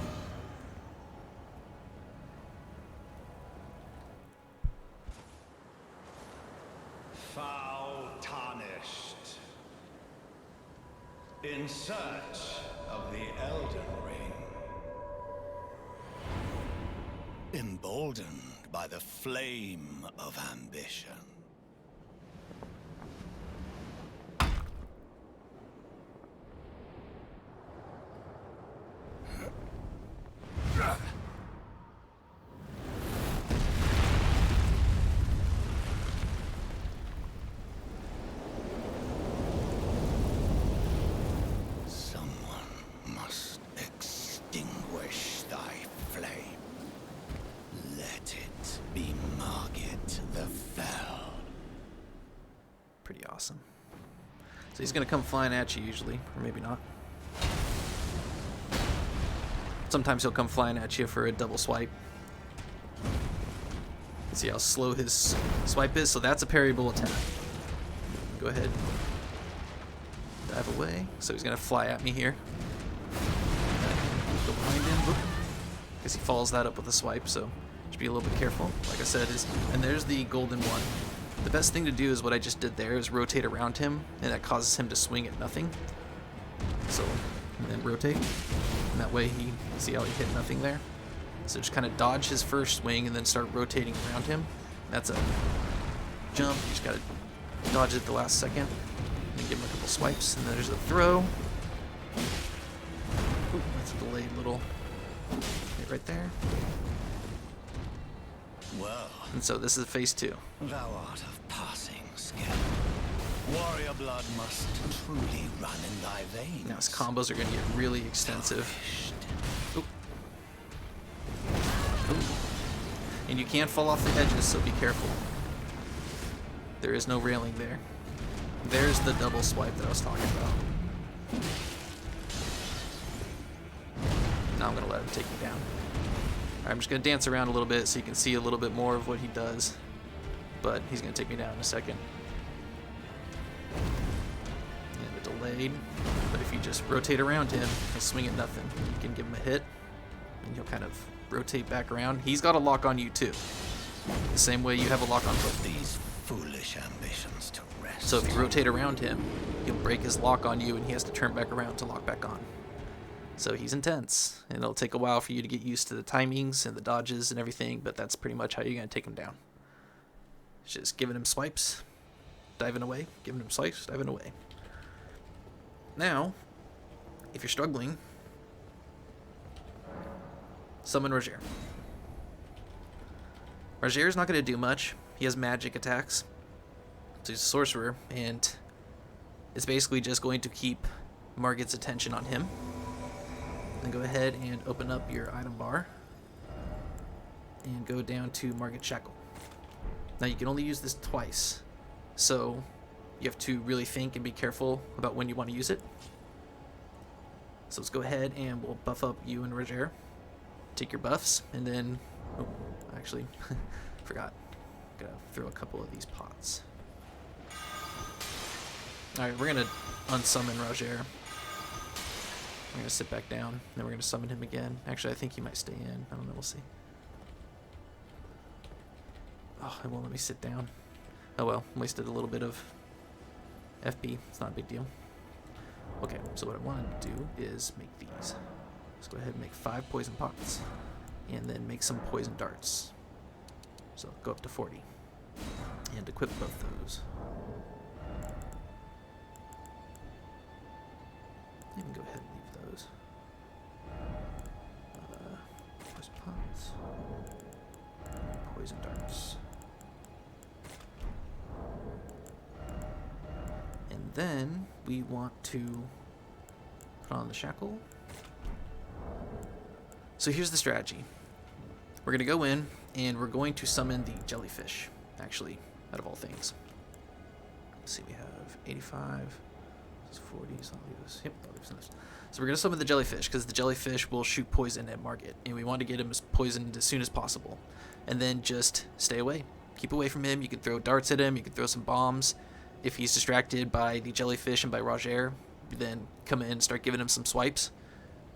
Foul Tarnished. In search of the Elden Ring. Emboldened by the flame of ambition. So he's going to come flying at you usually, or maybe not. Sometimes he'll come flying at you for a double swipe. See how slow his swipe is? So that's a parryable attack. Go ahead. Dive away. So he's going to fly at me here. Go behind him. Because he follows that up with a swipe, so just be a little bit careful. Like I said, and there's the golden one. The best thing to do is what I just did there, is rotate around him, and that causes him to swing at nothing. So, and then rotate, and that way see how he hit nothing there? So just kind of dodge his first swing and then start rotating around him. That's a jump, you just gotta dodge it at the last second, and then give him a couple swipes, and then there's a throw. Ooh, that's a delayed little hit right there. Well, and so this is phase 2. Thou art of passing skill. Warrior blood must truly run in thy veins. Now his combos are going to get really extensive. Ooh. Ooh. And you can fall off the edges, so be careful. There is no railing there. There's the double swipe that I was talking about. Now I'm going to let him take me down. I'm just going to dance around a little bit so you can see a little bit more of what he does. But he's going to take me down in a second. And a delayed. But if you just rotate around him, he'll swing at nothing. You can give him a hit, and he'll kind of rotate back around. He's got a lock on you too. The same way you have a lock on both. These foolish ambitions to rest. So if you rotate around him, he'll break his lock on you, and he has to turn back around to lock back on. So he's intense, and it'll take a while for you to get used to the timings and the dodges and everything, but that's pretty much how you're going to take him down. It's just giving him swipes, diving away, giving him swipes, diving away. Now, if you're struggling, summon Roger. Roger is not going to do much. He has magic attacks, so he's a sorcerer, and it's basically just going to keep Margit's attention on him. Then go ahead and open up your item bar and go down to Margit Shackle. Now you can only use this twice, so you have to really think and be careful about when you want to use it. So let's go ahead and we'll buff up you and Roger. Take your buffs, and then, oh, actually, forgot. Gotta throw a couple of these pots. Alright, we're gonna unsummon Roger. We're going to sit back down, then we're going to summon him again. Actually, I think he might stay in. I don't know, we'll see. Oh, it won't let me sit down. Oh well, wasted a little bit of FP. It's not a big deal. Okay, so what I want to do is make these. Let's go ahead and make 5 poison pots, and then make some poison darts. So go up to 40. And equip both those. You can go ahead and leave those. Poison pots. Poison darts. And then we want to put on the shackle. So here's the strategy. We're going to go in, and we're going to summon the jellyfish, actually, out of all things. Let's see, we have 85, 40, so I'll leave this. Yep, I'll leave this. So we're going to summon the jellyfish, because the jellyfish will shoot poison at Margit, and we want to get him poisoned as soon as possible. And then just stay away. Keep away from him. You can throw darts at him, you can throw some bombs. If he's distracted by the jellyfish and by Roger, then come in and start giving him some swipes.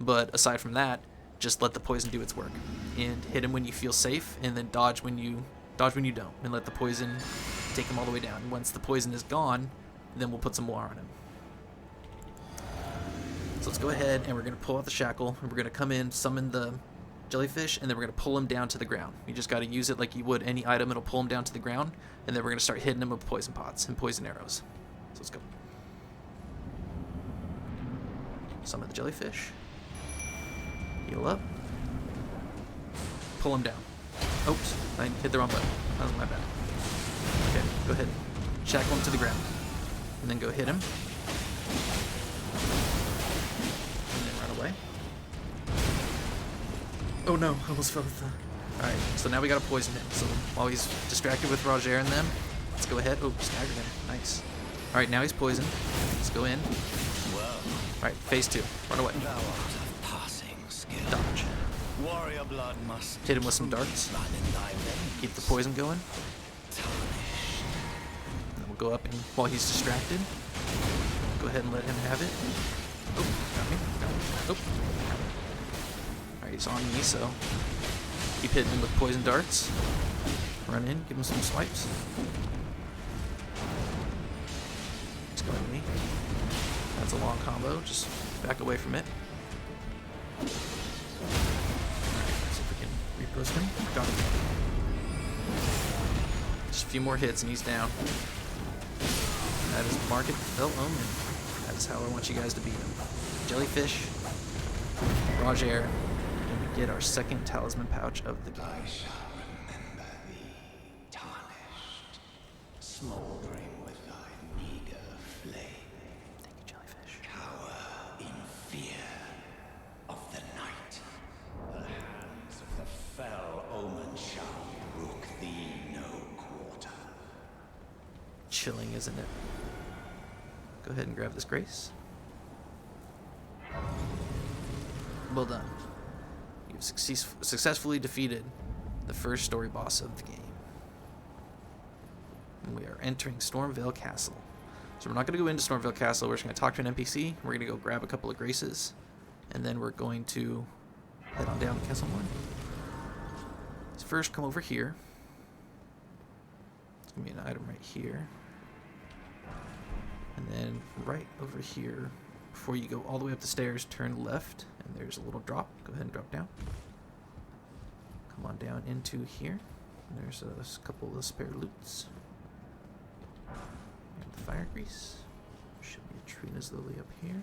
But aside from that, just let the poison do its work. And hit him when you feel safe, and then dodge when you don't. And let the poison take him all the way down. And once the poison is gone, then we'll put some more on him. So let's go ahead, and we're going to pull out the shackle, and we're going to come in, summon the jellyfish, and then we're going to pull him down to the ground. You just got to use it like you would any item. It'll pull him down to the ground, and then we're going to start hitting him with poison pots and poison arrows. So let's go. Summon the jellyfish. Heal up. Pull him down. Oops, I hit the wrong button. That was my bad. Okay, go ahead. Shackle him to the ground. And then go hit him. And then run away. Oh no, I almost fell with the... Alright, so now we gotta poison him. So while he's distracted with Roger and them, let's go ahead. Oh, staggered him. Nice. Alright, now he's poisoned. Let's go in. Alright, phase 2. Run away. Dodge. Warrior blood must hit him with some darts. Keep the poison going. And then we'll go up, and while he's distracted, go ahead and let him have it. Oh, got me. Got me. Oh. Alright, he's on me, so keep hitting him with poison darts. Run in, give him some swipes. He's going to me. That's a long combo. Just back away from it. Repost him. Got him. Just a few more hits and he's down. That is Margit the Fell Omen. That is how I want you guys to beat him. Jellyfish, Roger, and we get our second talisman pouch of the game. I shall remember thee, tarnished, smoldering with thy meager flame. Thank you, Jellyfish. Cower in fear of the night. The hands of the fell omen shall brook thee no quarter. Chilling, isn't it? Go ahead and grab this grace. Well done. You've successfully defeated the first story boss of the game. And we are entering Stormveil Castle. So we're not going to go into Stormveil Castle. We're just going to talk to an NPC. We're going to go grab a couple of graces. And then we're going to head on down to Castle Morne. Let's first come over here. There's going to be an item right here. And then right over here, before you go all the way up the stairs, turn left, and there's a little drop. Go ahead and drop down. Come on down into here. And there's a couple of spare loots. And the fire grease. Should be a Trina's Lily up here.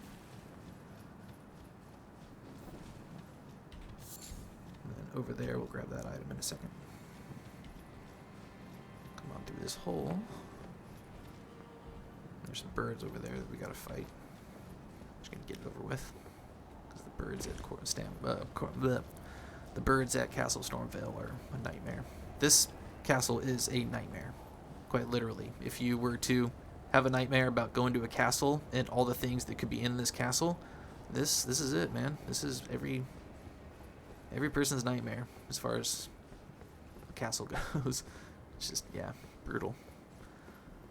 And then over there, we'll grab that item in a second. Come on through this hole. There's some birds over there that we gotta fight. Just gonna get it over with, because the birds at the birds at Castle Stormveil are a nightmare. This castle is a nightmare, quite literally. If you were to have a nightmare about going to a castle and all the things that could be in this castle, this is it, man. This is every person's nightmare as far as a castle goes. It's just, yeah, brutal.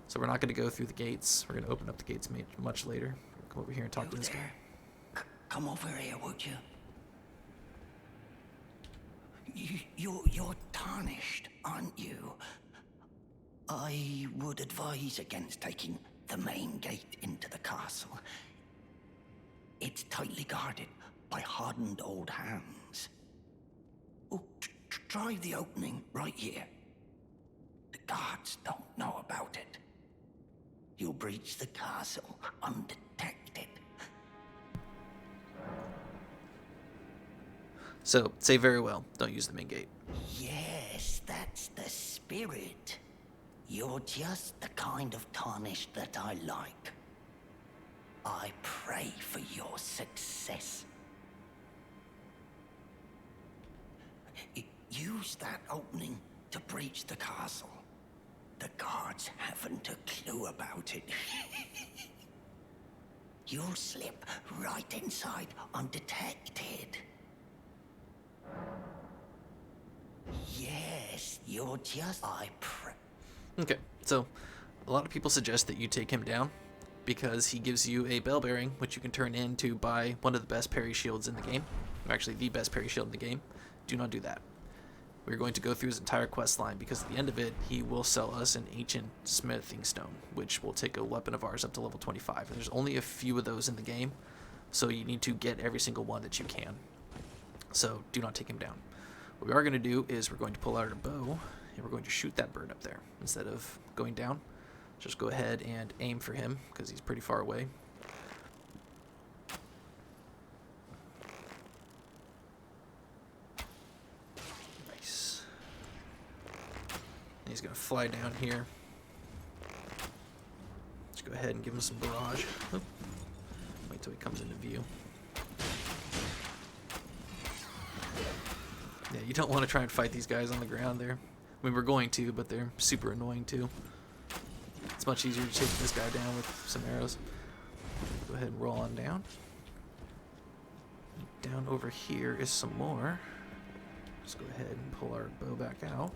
So we're not going to go through the gates. We're going to open up the gates much later. Come over here and talk to this guy. Come over here, would you? You're tarnished, aren't you? I would advise against taking the main gate into the castle. It's tightly guarded by hardened old hands. Oh, try the opening right here. The guards don't know about it. You'll breach the castle undetected. So, say very well. Don't use the main gate. Yes, that's the spirit. You're just the kind of tarnished that I like. I pray for your success. use that opening to breach the castle. The guards haven't a clue about it. You'll slip right inside undetected. Yes, you're just... Okay, so a lot of people suggest that you take him down because he gives you a bell bearing, which you can turn into by one of the best parry shields in the game. Actually, the best parry shield in the game. Do not do that. We're going to go through his entire quest line because at the end of it, he will sell us an ancient smithing stone, which will take a weapon of ours up to level 25. And there's only a few of those in the game, so you need to get every single one that you can. So do not take him down. What we are going to do is we're going to pull out our bow, and we're going to shoot that bird up there. Instead of going down, just go ahead and aim for him because he's pretty far away. He's going to fly down here. Let's go ahead and give him some barrage. Oop. Wait till he comes into view. Yeah, you don't want to try and fight these guys on the ground there. I mean, we're going to, but they're super annoying too. It's much easier to take this guy down with some arrows. Go ahead and roll on down. Down over here is some more. Let's go ahead and pull our bow back out.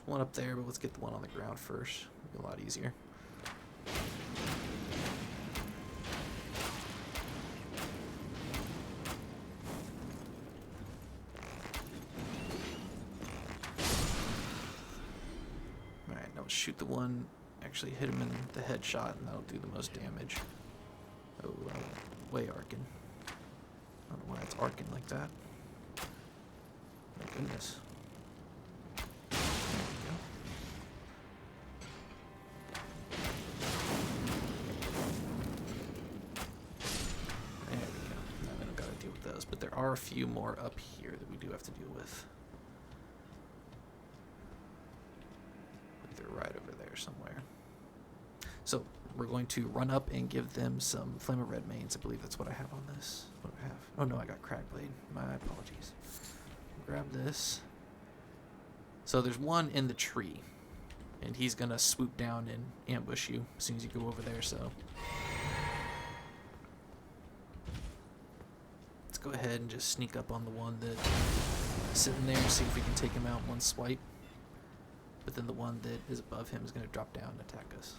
One up there, but let's get the one on the ground first. It'll be a lot easier. Alright, now let's shoot the one, actually hit him in the headshot, and that'll do the most damage. Oh, way arcing. I don't know why it's arcing like that. My goodness. But there are a few more up here that we do have to deal with. They're right over there somewhere. So we're going to run up and give them some Flame of Red Manes. I believe that's what I have on this. What do I have? Oh no, I got Cragblade. My apologies. Grab this. So there's one in the tree, and he's gonna swoop down and ambush you as soon as you go over there. So go ahead and just sneak up on the one that's sitting there and see if we can take him out in one swipe. But then the one that is above him is going to drop down and attack us.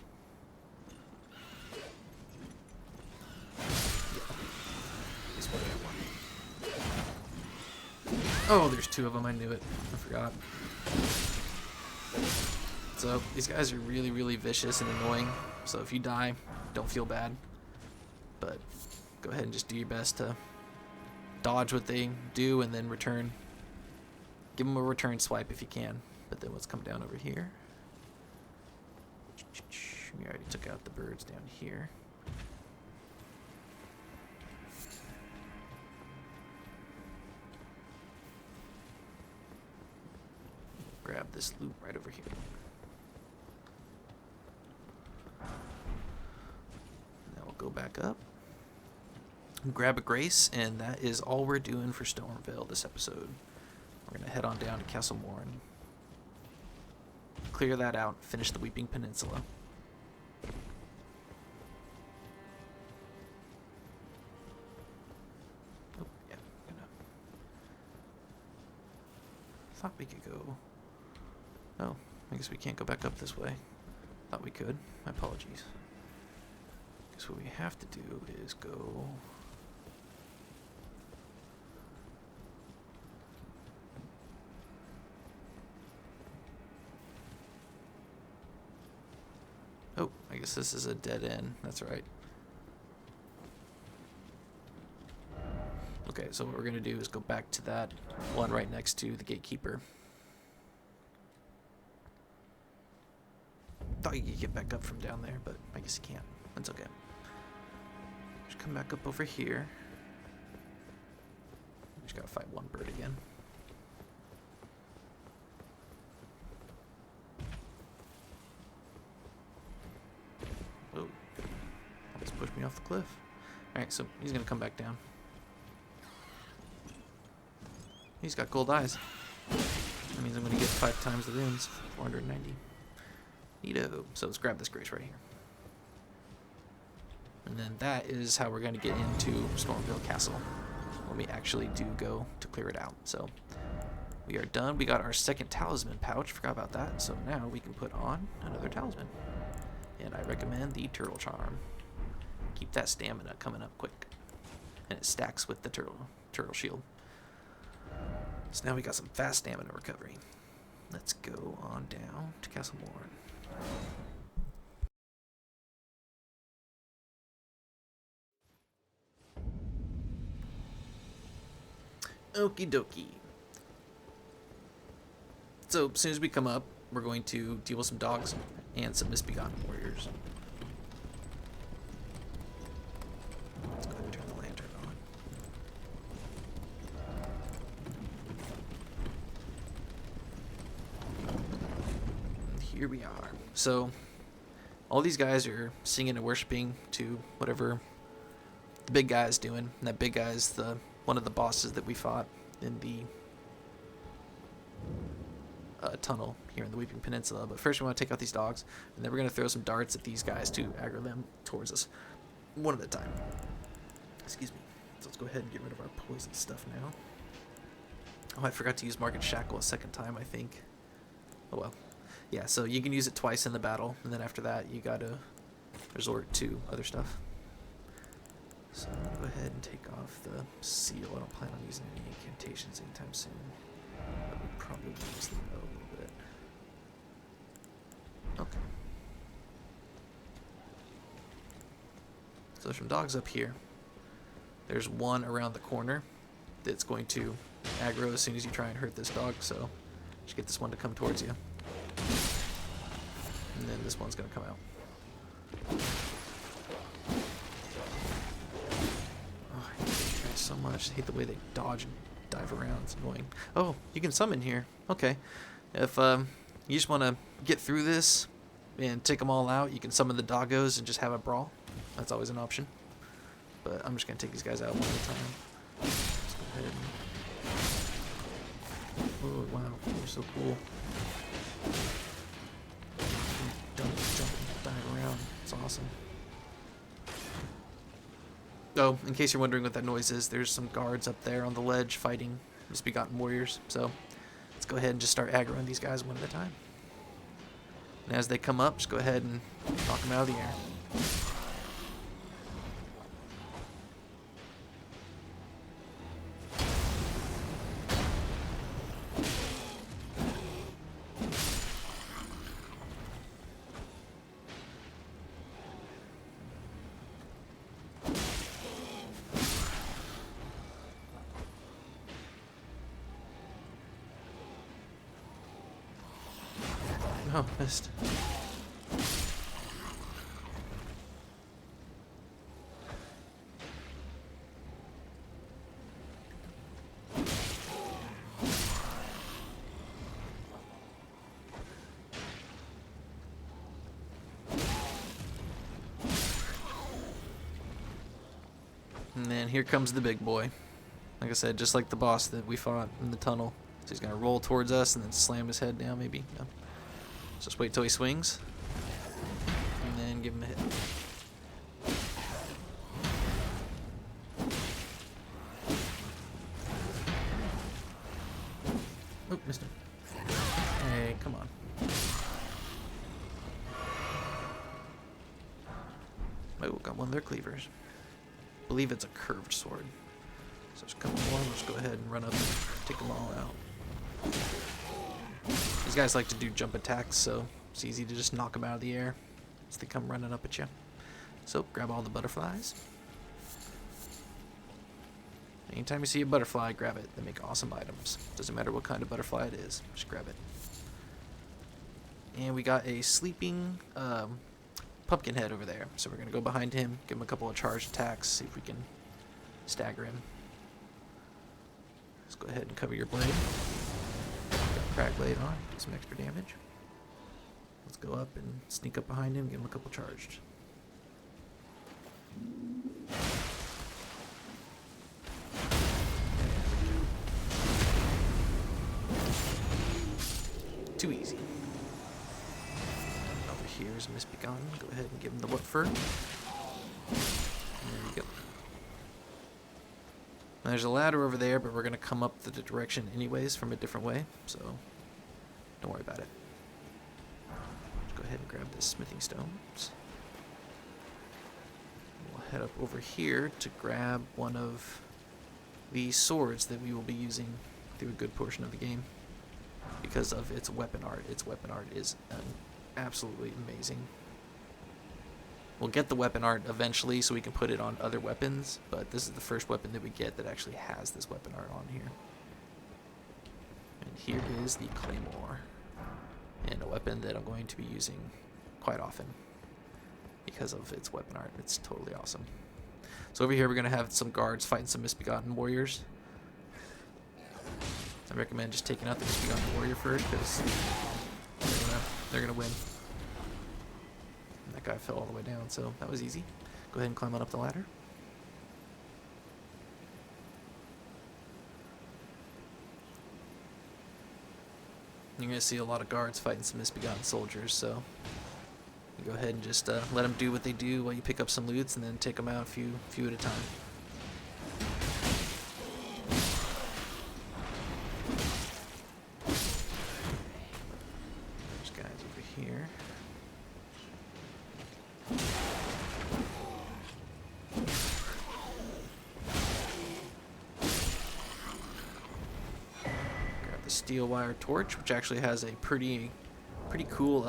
This way, that one. Oh, there's two of them. I knew it. I forgot. So these guys are really, really vicious and annoying. So if you die, don't feel bad. But go ahead and just do your best to dodge what they do and then return. Give them a return swipe if you can. But then let's come down over here. We already took out the birds down here. Grab this loot right over here. Now we'll go back up. Grab a grace, and that is all we're doing for Stormveil this episode. We're going to head on down to Castle Morne. Clear that out, finish the Weeping Peninsula. Oh, yeah, thought we could go... Oh, I guess we can't go back up this way. Thought we could. My apologies. Guess what we have to do is go... Oh, I guess this is a dead end. That's right. Okay, so what we're going to do is go back to that one right next to the gatekeeper. Thought you could get back up from down there, but I guess you can't. That's okay. Just come back up over here. Just gotta fight one bird again. Oh, almost pushed me off the cliff. Alright, so he's gonna come back down. He's got gold eyes. That means I'm going to get 5 times the runes. 490. Neato. So let's grab this grace right here. And then that is how we're going to get into Stormveil Castle when we actually do go to clear it out. So we are done. We got our second talisman pouch. Forgot about that. So now we can put on another talisman. And I recommend the Turtle Charm. Keep that stamina coming up quick. And it stacks with the turtle shield. So now we got some fast stamina recovery. Let's go on down to Castle Morne. Okie dokie. So as soon as we come up, we're going to deal with some dogs and some misbegotten warriors. Let's go ahead and turn the lantern on. And here we are. So all these guys are singing and worshiping to whatever the big guy is doing. And that big guy is one of the bosses that we fought in the tunnel here in the Weeping Peninsula. But first we want to take out these dogs, and then we're going to throw some darts at these guys to aggro them towards us one at a time. Excuse me. So let's go ahead and get rid of our poison stuff now. Oh, I forgot to use Margit Shackle a second time, I think. Oh well. Yeah, so you can use it twice in the battle, and then after that you gotta resort to other stuff. So I'm going to go ahead and take off the seal. I don't plan on using any incantations anytime soon. But we probably will use them a little bit. Okay. So there's some dogs up here. There's one around the corner that's going to aggro as soon as you try and hurt this dog. So just get this one to come towards you. And then this one's going to come out. So much. I hate the way they dodge and dive around. It's annoying. Oh, you can summon here. Okay. If you just want to get through this and take them all out, you can summon the doggos and just have a brawl. That's always an option. But I'm just going to take these guys out one at a time. Let's go ahead and... Oh, wow. You're so cool. Jump, dive around. It's awesome. Oh, in case you're wondering what that noise is, there's some guards up there on the ledge fighting misbegotten warriors. So let's go ahead and just start aggroing these guys one at a time. And as they come up, just go ahead and knock them out of the air. Oh, missed. And then here comes the big boy. Like I said, just like the boss that we fought in the tunnel. So he's going to roll towards us and then slam his head down, maybe. No. Just wait till he swings, and then give him a hit. Oh, missed him. Hey, come on. Oh, got one of their cleavers. I believe it's a curved sword. So just come along, let's go ahead and run up and take them all out. These guys like to do jump attacks, so it's easy to just knock them out of the air as they come running up at you. So grab all the butterflies. Anytime you see a butterfly, grab it. They make awesome items. Doesn't matter what kind of butterfly it is, just grab it. And we got a sleeping pumpkin head over there. So we're going to go behind him, give him a couple of charged attacks, see if we can stagger him. Let's go ahead and cover your blade. Crack blade on, get some extra damage. Let's go up and sneak up behind him, give him a couple charged. too easy. Over here is Misbegotten. Go ahead and give him the what fur. There you go. Now, there's a ladder over there, but we're going to come up the direction anyways from a different way, so don't worry about it. Let's go ahead and grab the smithing stones. We'll head up over here to grab one of the swords that we will be using through a good portion of the game because of its weapon art. Its weapon art is absolutely amazing. We'll get the weapon art eventually so we can put it on other weapons, but this is the first weapon that we get that actually has this weapon art on here. And here is the Claymore, and a weapon that I'm going to be using quite often because of its weapon art. It's totally awesome. So over here we're going to have some guards fighting some Misbegotten warriors. I recommend just taking out the Misbegotten warrior first because they're going to win. And that guy fell all the way down, so that was easy. Go ahead and climb on up the ladder. You're going to see a lot of guards fighting some Misbegotten soldiers, so you go ahead and just let them do what they do while you pick up some loots and then take them out a few at a time. There's guys over here. Grab the steel wire torch, which actually has a pretty cool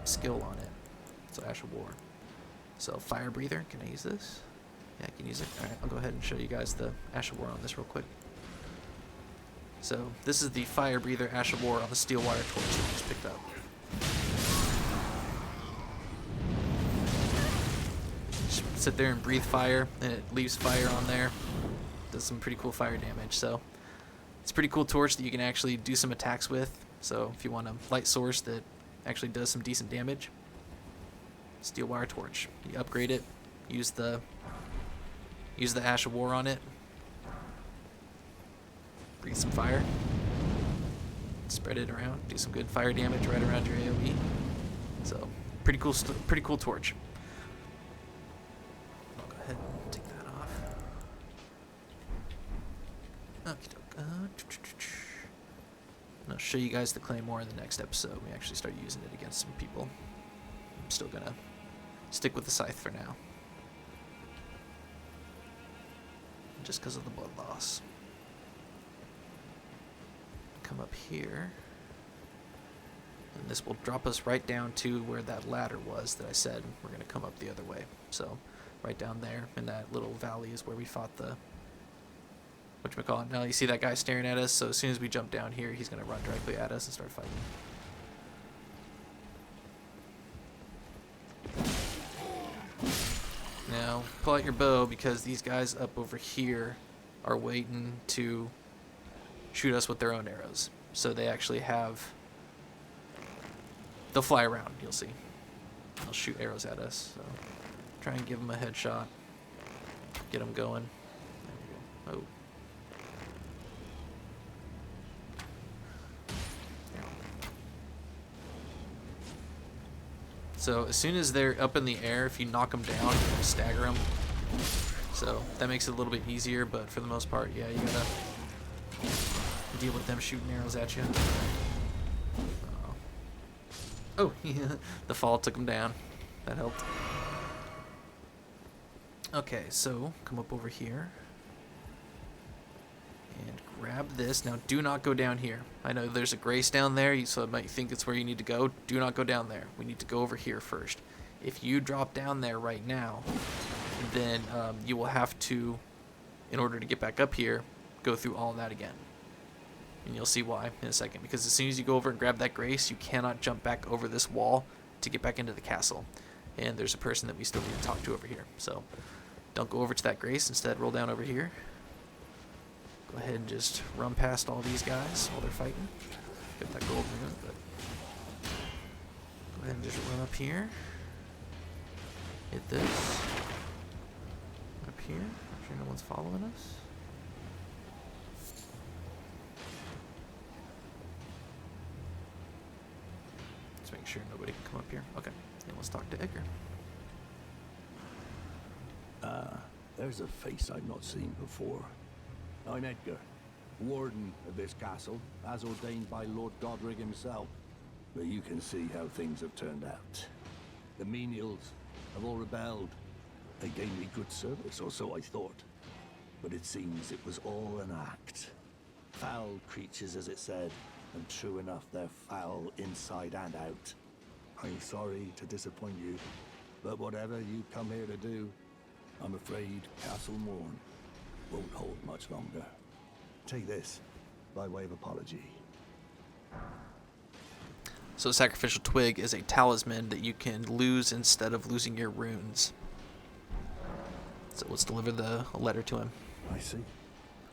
skill on it. So Ash of War. So fire breather, can I use this? Yeah, I can use it. Alright, I'll go ahead and show you guys the Ash of War on this real quick. So this is the fire breather Ash of War on the steel wire torch that we just picked up. Just sit there and breathe fire, and it leaves fire on there. Does some pretty cool fire damage. So it's a pretty cool torch that you can actually do some attacks with. So if you want a light source that actually does some decent damage, steel wire torch. You upgrade it, use the Ash of War on it, breathe some fire, spread it around, do some good fire damage right around your AoE. So pretty cool torch. I'll go ahead and take that off. Okey-doke. I'll show you guys the Claymore in the next episode. We actually start using it against some people. I'm still gonna stick with the scythe for now, just because of the blood loss. Come up here, and this will drop us right down to where that ladder was that I said we're gonna come up the other way. So right down there in that little valley is where we fought the whatchamacallit. Now you see that guy staring at us, so as soon as we jump down here, he's going to run directly at us and start fighting. Now, pull out your bow because these guys up over here are waiting to shoot us with their own arrows. So they actually they'll fly around, you'll see. They'll shoot arrows at us, so try and give them a headshot. Get them going. There we go. Oh. So as soon as they're up in the air, if you knock them down, you stagger them. So that makes it a little bit easier, but for the most part, yeah, you gotta deal with them shooting arrows at you. Oh, yeah, the fall took them down. That helped. Okay, so come up over here and grab this. Now, do not go down here. I know there's a grace down there, so you might think it's where you need to go. Do not go down there. We need to go over here first. If you drop down there right now, then you will have to, in order to get back up here, go through all of that again. And you'll see why in a second. Because as soon as you go over and grab that grace, you cannot jump back over this wall to get back into the castle. And there's a person that we still need to talk to over here. So don't go over to that grace. Instead, roll down over here. Go ahead and just run past all these guys while they're fighting. Get that gold rune, but go ahead and just run up here. Hit this. Up here. Make sure no one's following us. make sure nobody can come up here. Okay, and let's talk to Edgar. There's a face I've not seen before. I'm Edgar, warden of this castle, as ordained by Lord Godric himself. But you can see how things have turned out. The menials have all rebelled. They gave me good service, or so I thought. But it seems it was all an act. Foul creatures, as it said, and true enough, they're foul inside and out. I'm sorry to disappoint you, but whatever you come here to do, I'm afraid Castle Morne won't hold much longer. Take this, by way of apology. So Sacrificial Twig is a talisman that you can lose instead of losing your runes. So let's deliver the letter to him. I see.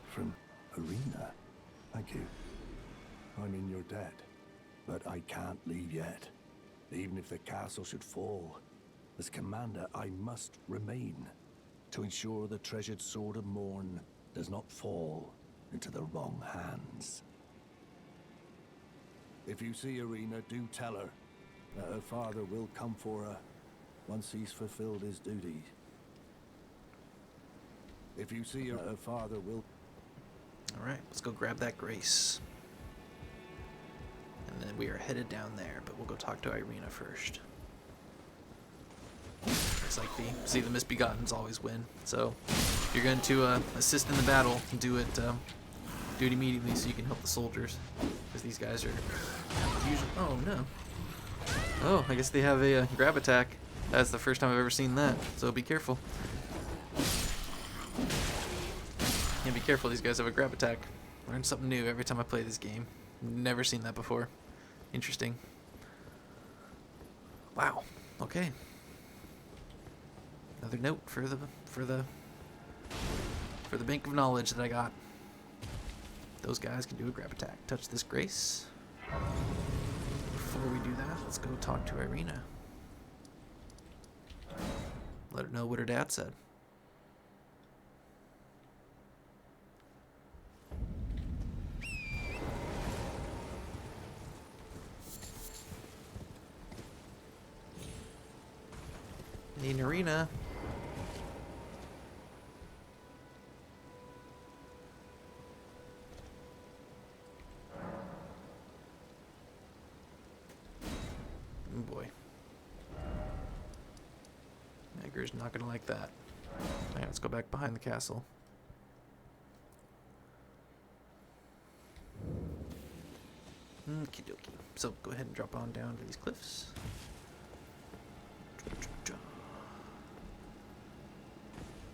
From Irina. Thank you. I'm in your debt, but I can't leave yet. Even if the castle should fall, as commander, I must remain to ensure the treasured sword of Morne does not fall into the wrong hands. If you see Irina, do tell her that her father will come for her once he's fulfilled his duty. If you see her, her father will... Alright, let's go grab that grace. And then we are headed down there, but we'll go talk to Irina first. It's like the Misbegottens always win. So if you're going to assist in the battle, do it immediately so you can help the soldiers. Because these guys are usually... Oh, no. Oh, I guess they have a grab attack. That's the first time I've ever seen that, so be careful. Yeah, be careful, these guys have a grab attack. Learn something new every time I play this game. Never seen that before. Interesting. Wow. Okay. Another note for the bank of knowledge that I got. Those guys can do a grab attack. Touch this grace. Before we do that, let's go talk to Irina. Let her know what her dad said. Need Irina. Oh boy. Edgar's not gonna like that. Alright, let's go back behind the castle. Okie dokie. So go ahead and drop on down to these cliffs.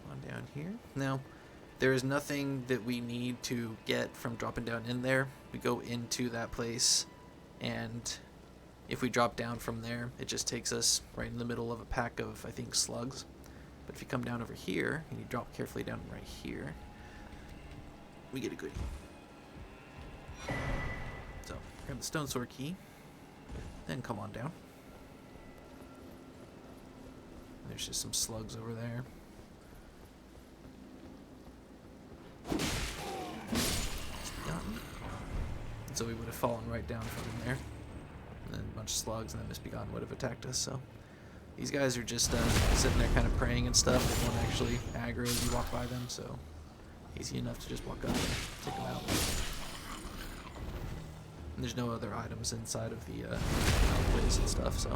On down here. Now, there is nothing that we need to get from dropping down in there. We go into that place, and if we drop down from there, it just takes us right in the middle of a pack of, I think, slugs. But if you come down over here, and you drop carefully down right here, we get a goodie. So, grab the stone sword key, then come on down. There's just some slugs over there. So we would have fallen right down from there. And then a bunch of slugs, and then Misbegotten would have attacked us. So these guys are just sitting there kind of praying and stuff. They won't actually aggro as you walk by them, so easy enough to just walk up and take them out. And there's no other items inside of the outways and stuff, so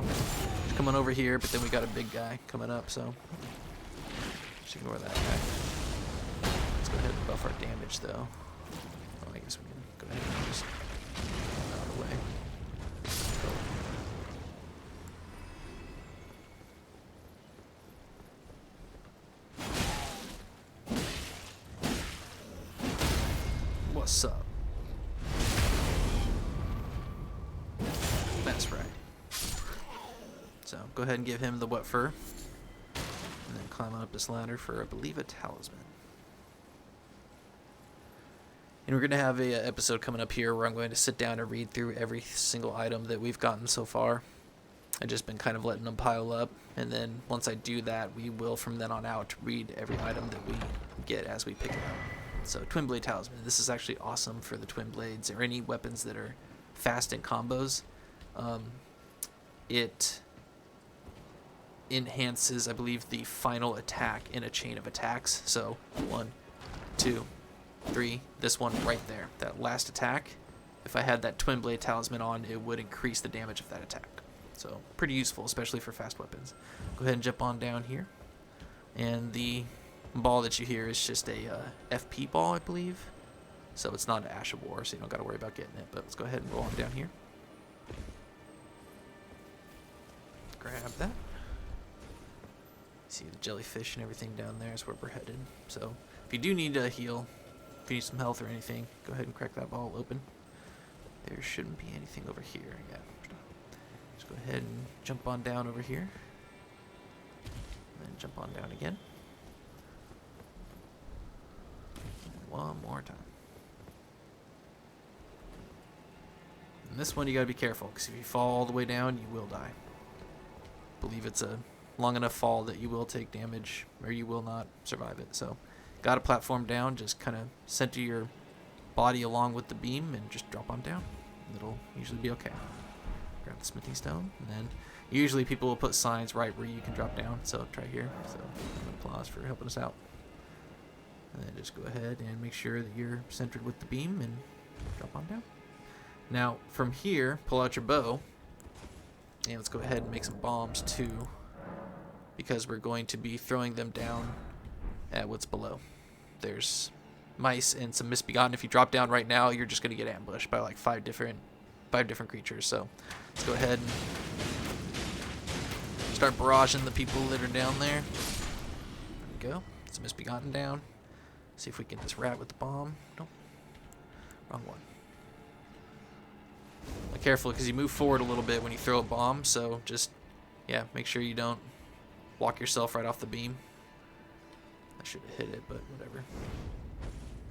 just come on over here, but then we got a big guy coming up, so just ignore that guy. Let's go ahead and buff our damage, though. Oh, I guess we can go ahead and just move out of the way. What's up? That's right. So go ahead and give him the wet fur, and then climb on up this ladder for, I believe, a talisman. And we're going to have a episode coming up here where I'm going to sit down and read through every single item that we've gotten so far. I've just been kind of letting them pile up, and then once I do that, we will from then on out read every item that we get as we pick it up. So Twin Blade Talisman. This is actually awesome for the Twin Blades or any weapons that are fast in combos. it enhances, I believe, the final attack in a chain of attacks. So 1, 2, 3, this one right there, that last attack. If I had that Twin Blade Talisman on, it would increase the damage of that attack. So pretty useful, especially for fast weapons. Go ahead and jump on down here. And the ball that you hear is just a FP ball, I believe. So it's not an Ash of War, so you don't got to worry about getting it. But let's go ahead and roll on down here. Grab that. See the jellyfish and everything down there is where we're headed. So if you do need to heal, if you need some health or anything, go ahead and crack that ball open. There shouldn't be anything over here. Yeah. Just go ahead and jump on down over here. And then jump on down again. And one more time. And this one you gotta be careful, because if you fall all the way down, you will die. I believe it's a long enough fall that you will take damage, or you will not survive it. So, got a platform down, just kind of center your body along with the beam and just drop on down. It'll usually be okay. Grab the smithing stone, and then usually people will put signs right where you can drop down. So try here. So applause for helping us out. And then just go ahead and make sure that you're centered with the beam and drop on down. Now from here, pull out your bow, and let's go ahead and make some bombs too, because we're going to be throwing them down at what's below. There's mice and some misbegotten. If you drop down right now, you're just going to get ambushed by like five different creatures. So let's go ahead and start barraging the people that are down there. There we go. Some misbegotten down. See if we can get this rat with the bomb. Nope. Wrong one. Be careful, because you move forward a little bit when you throw a bomb. So just, yeah, make sure you don't walk yourself right off the beam. I should have hit it, but whatever.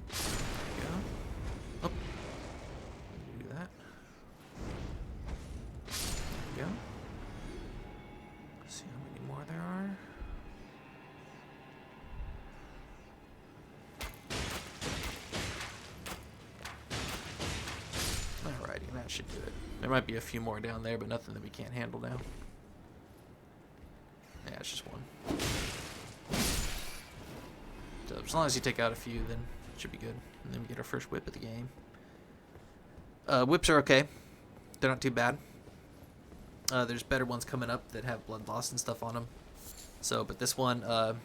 There we go. Oh. Do that. There we go. Let's see how many more there are. Alrighty, that should do it. There might be a few more down there, but nothing that we can't handle now. Yeah, it's just one. So as long as you take out a few, then it should be good. And then we get our first whip of the game. Whips are okay. They're not too bad. There's better ones coming up that have blood loss and stuff on them. So, but this one, the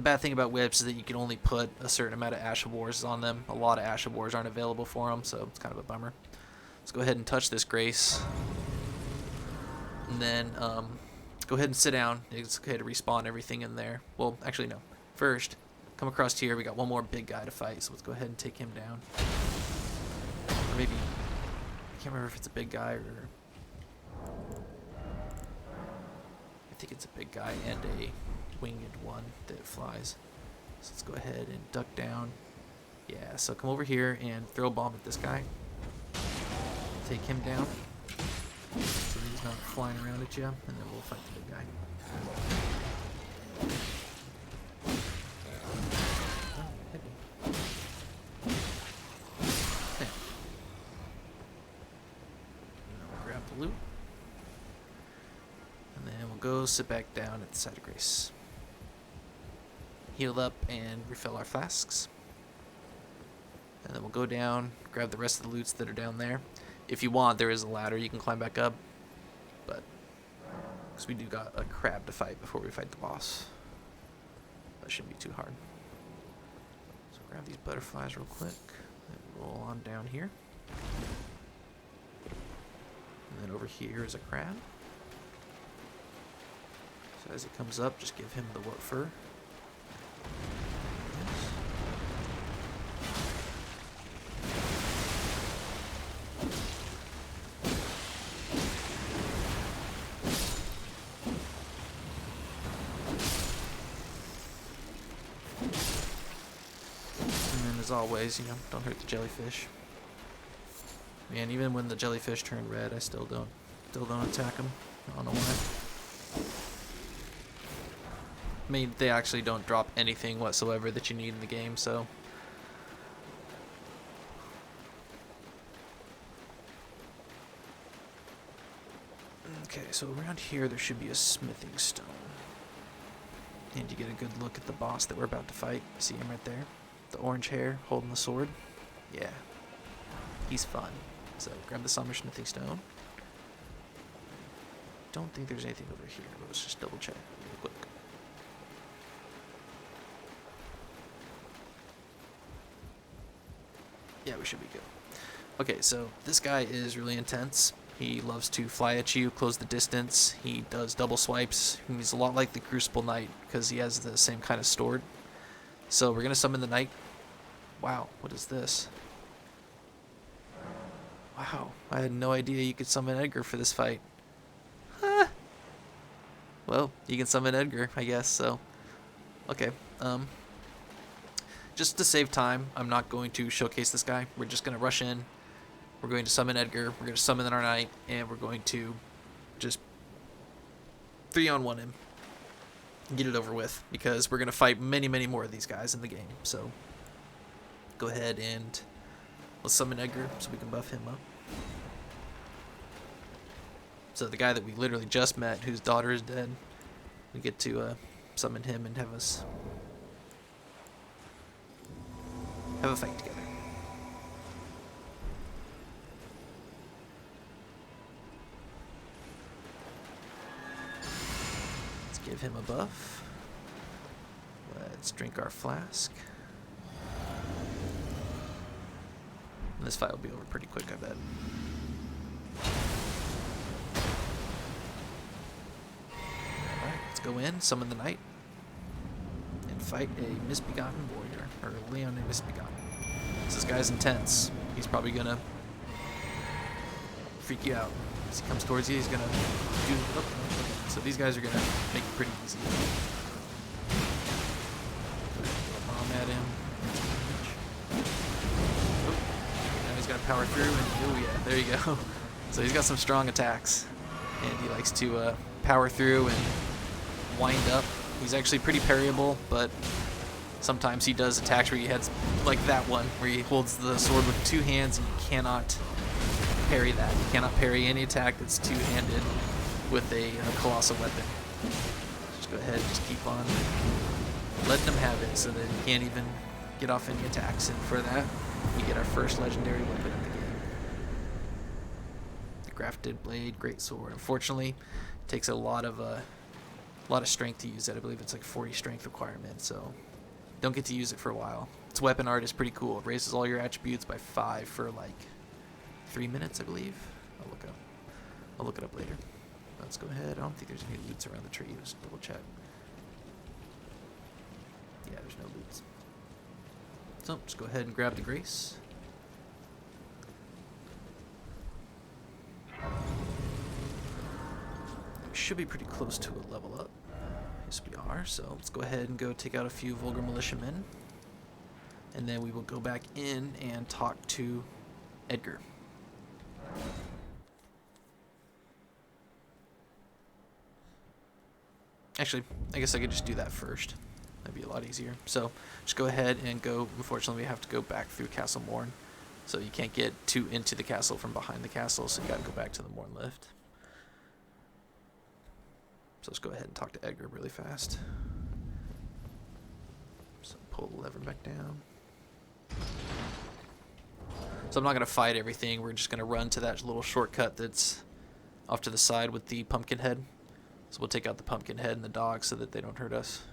bad thing about whips is that you can only put a certain amount of Ash of Wars on them. A lot of Ash of Wars aren't available for them, so it's kind of a bummer. Let's go ahead and touch this Grace. And then go ahead and sit down. It's okay to respawn everything in there. Well, actually, no. First, come across here. We got one more big guy to fight, so let's go ahead and take him down. Or maybe, I can't remember if it's a big guy or... I think it's a big guy and a winged one that flies. So let's go ahead and duck down. Yeah, so come over here and throw a bomb at this guy. Take him down. So he's not flying around at you, and then we'll fight the big guy. Oh, hit me. There. Now we'll grab the loot. And then we'll go sit back down at the side of Grace. Heal up and refill our flasks. And then we'll go down, grab the rest of the loots that are down there. If you want, there is a ladder you can climb back up. But, because we do got a crab to fight before we fight the boss. That shouldn't be too hard. So grab these butterflies real quick. And roll on down here. And then over here is a crab. So as he comes up, just give him the what fur. As always, you know, don't hurt the jellyfish. Man, even when the jellyfish turn red, I still don't attack them. I don't know why. I mean, they actually don't drop anything whatsoever that you need in the game, so. Okay, so around here there should be a smithing stone. And you get a good look at the boss that we're about to fight. See him right there? The orange hair holding the sword. Yeah. He's fun. So grab the Summer smithing stone. Don't think there's anything over here, but let's just double check real quick. Yeah, we should be good. Okay, so this guy is really intense. He loves to fly at you, close the distance. He does double swipes. He's a lot like the Crucible Knight because he has the same kind of sword. So we're going to summon the Knight. Wow, what is this? Wow, I had no idea you could summon Edgar for this fight. Huh. Well, you can summon Edgar, I guess, so. Okay, just to save time, I'm not going to showcase this guy. We're just going to rush in. We're going to summon Edgar. We're going to summon our Knight, and we're going to just 3-on-1 him and get it over with, because we're going to fight many, many more of these guys in the game. So go ahead and let's summon Edgar so we can buff him up. So the guy that we literally just met, whose daughter is dead, we get to summon him and have us have a fight together. Let's give him a buff. Let's drink our flask. And this fight will be over pretty quick, I bet. Alright, let's go in, summon the Knight, and fight a Misbegotten warrior, or Leonine Misbegotten. This guy's intense. He's probably gonna freak you out. As he comes towards you, he's gonna do. Oh, so these guys are gonna make it pretty easy. Bomb at him. Oh, now he's got to power through, and oh yeah, there you go. So he's got some strong attacks, and he likes to power through and wind up. He's actually pretty parryable, but sometimes he does attacks where he heads like that one, where he holds the sword with two hands and you cannot parry that. You cannot parry any attack that's two-handed with a colossal weapon. Just go ahead and just keep on letting him have it so that he can't even get off any attacks. And for that, we get our first legendary weapon of the game. The Grafted Blade, great sword. Unfortunately, it takes a lot of strength to use it. I believe it's like 40 strength requirement, so don't get to use it for a while. Its weapon art is pretty cool. It raises all your attributes by 5 for like 3 minutes, I believe. I'll look it up later. Let's go ahead. I don't think there's any loots around the tree. Let's double check. Yeah, there's no loots. So just go ahead and grab the Grace. We should be pretty close to a level up. Yes, we are. So let's go ahead and go take out a few Vulgar Militiamen. And then we will go back in and talk to Edgar. Actually, I guess I could just do that first. That'd be a lot easier. So just go ahead and go. Unfortunately, we have to go back through Castle Morne. So you can't get too into the castle from behind the castle, so you gotta go back to the Morne lift. So let's go ahead and talk to Edgar really fast. So pull the lever back down. So I'm not going to fight everything. We're just going to run to that little shortcut that's off to the side with the pumpkin head. So we'll take out the pumpkin head and the dog so that they don't hurt us.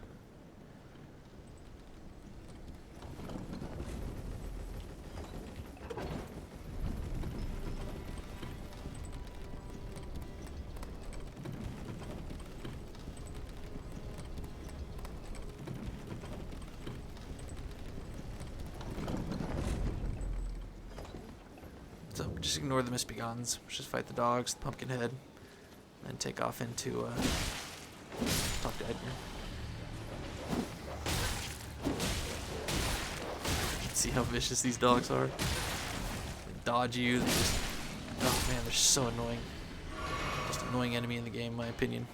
So just ignore the Misbegottens. Let's just fight the dogs, the pumpkin head, and then take off into talk to Edgar. See how vicious these dogs are. They dodge you. They just, oh man, they're so annoying. Just an annoying enemy in the game, in my opinion.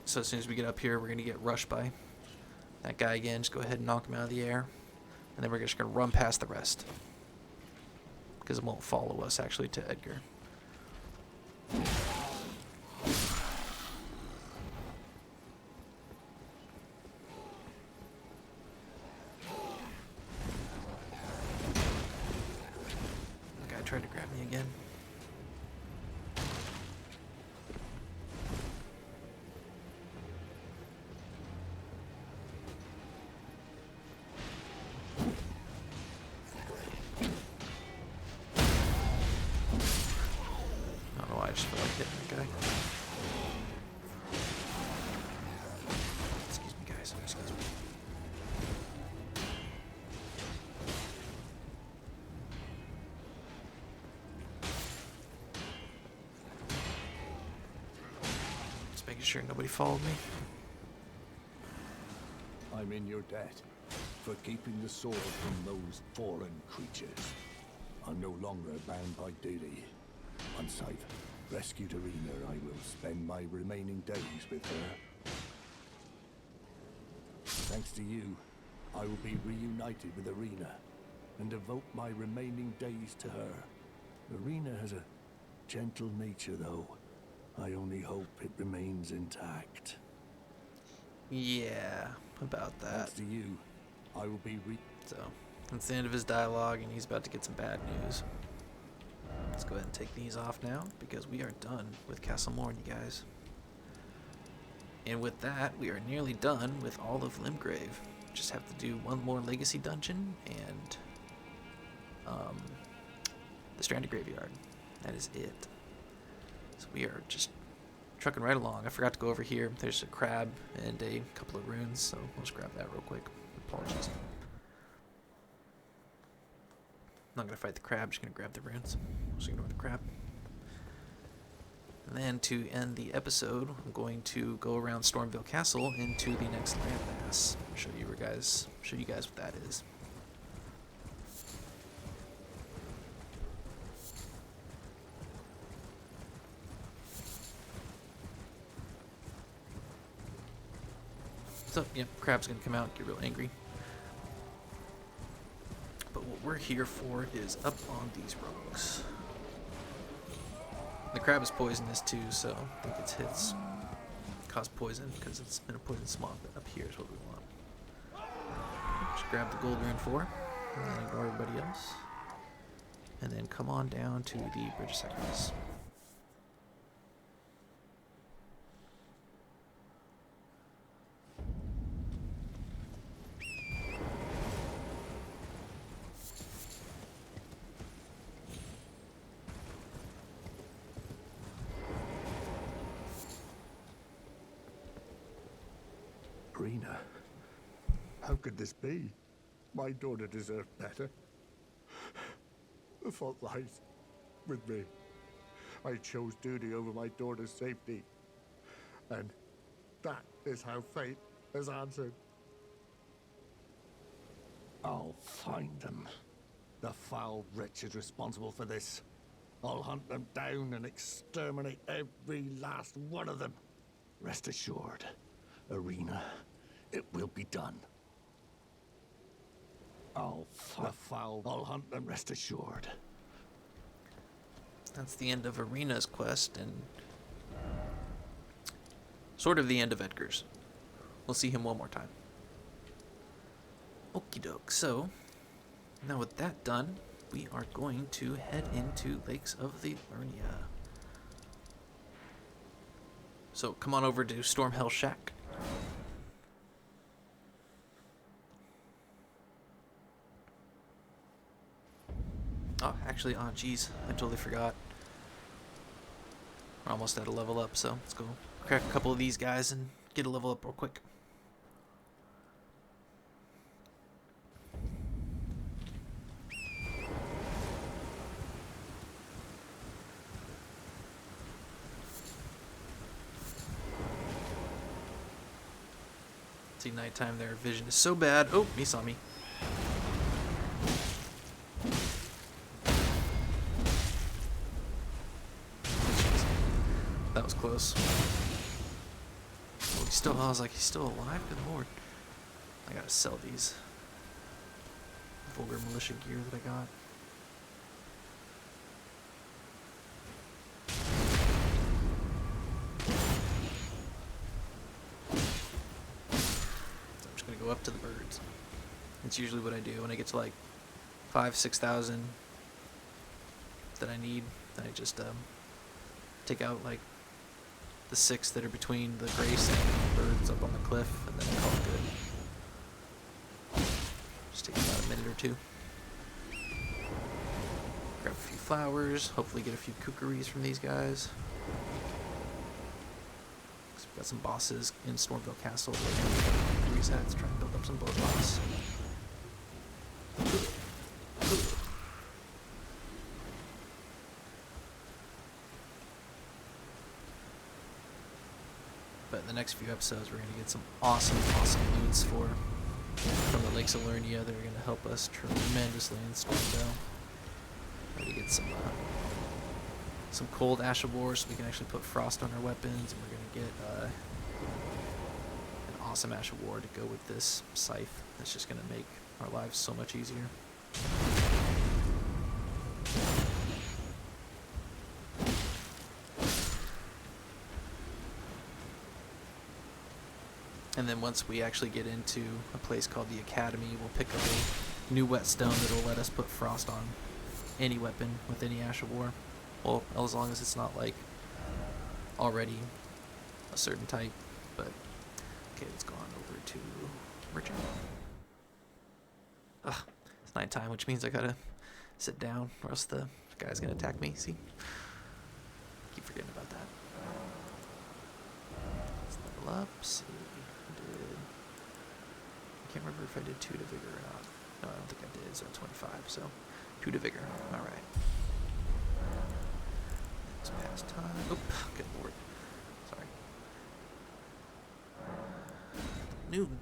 So as soon as we get up here, we're going to get rushed by that guy again. Just go ahead and knock him out of the air. And then we're just going to run past the rest. Because it won't follow us, actually, to Edgar. The guy tried to grab me again. I just feel like hitting that guy. Excuse me, guys. Excuse me. Just making sure nobody followed me. I'm in your debt for keeping the sword from those foreign creatures. I'm no longer bound by duty. Once I've rescued Irina, I will spend my remaining days with her. Thanks to you, I will be reunited with Irina and devote my remaining days to her. Irina has a gentle nature, though. I only hope it remains intact. Yeah, about that. Thanks to you, I will be So, that's the end of his dialogue, and he's about to get some bad news. Let's go ahead and take these off now, because we are done with Castle Morne, you guys. And with that, we are nearly done with all of Limgrave. Just have to do one more Legacy Dungeon, and the Stranded Graveyard. That is it. So we are just trucking right along. I forgot to go over here. There's a crab and a couple of runes, so we'll just grab that real quick. Apologies. I'm not going to fight the crab, just going to grab the runes. I'll just ignore the crab. And then to end the episode, I'm going to go around Stormveil Castle into the next landmass. Show you guys what that is. So, yeah, crab's going to come out, get real angry. But what we're here for is up on these rocks. The crab is poisonous too, so I think its hits cause poison because it's in a poison swamp. But up here is what we want. Just grab the gold rune 4, and then ignore everybody else. And then come on down to the Bridge of Sacrifice. Irina, how could this be? My daughter deserved better. The fault lies with me. I chose duty over my daughter's safety. And that is how fate has answered. I'll find them. The foul wretches responsible for this. I'll hunt them down and exterminate every last one of them. Rest assured, Irina, it will be done. I'll hunt them, rest assured. That's the end of Irina's quest, and sort of the end of Edgar's. We'll see him one more time. Okie doke, so now with that done, we are going to head into Lakes of the Liurnia. So come on over to Stormveil Shack. Oh, geez, I totally forgot. We're almost at a level up, so let's go crack a couple of these guys and get a level up real quick. See, nighttime, their vision is so bad. Oh, he saw me. That was close. still, I was like, he's still alive? Good lord. I gotta sell these vulgar militia gear that I got. So I'm just gonna go up to the birds. That's usually what I do when I get to like 5,000-6,000 that I need. Then I just take out like the 6 that are between the grace and the birds up on the cliff, and then I call it good. Just take about a minute or two. Grab a few flowers, hopefully get a few kookaries from these guys. So we've got some bosses in Stormveil Castle. Kookaries at, let's try and build up some bloodlines. But in the next few episodes, we're going to get some awesome loots from the Lakes of Liurnia that are going to help us tremendously in Stormveil. We're going to get some cold Ash of War so we can actually put frost on our weapons, and we're going to get an awesome Ash of War to go with this scythe. That's just going to make our lives so much easier. And then once we actually get into a place called the Academy, we'll pick up a new whetstone that'll let us put frost on any weapon with any Ash of War. Well, as long as it's not like already a certain type. But okay, let's go on over to Merchant. Ugh, it's nighttime, which means I gotta sit down or else the guy's gonna attack me. See? Keep forgetting about that. Let's level up. See. I can't remember if I did 2 to Vigor or not. No, I don't think I did. So 25, so 2 to Vigor. Alright. Next past time. Oop, good lord. Sorry. Noon.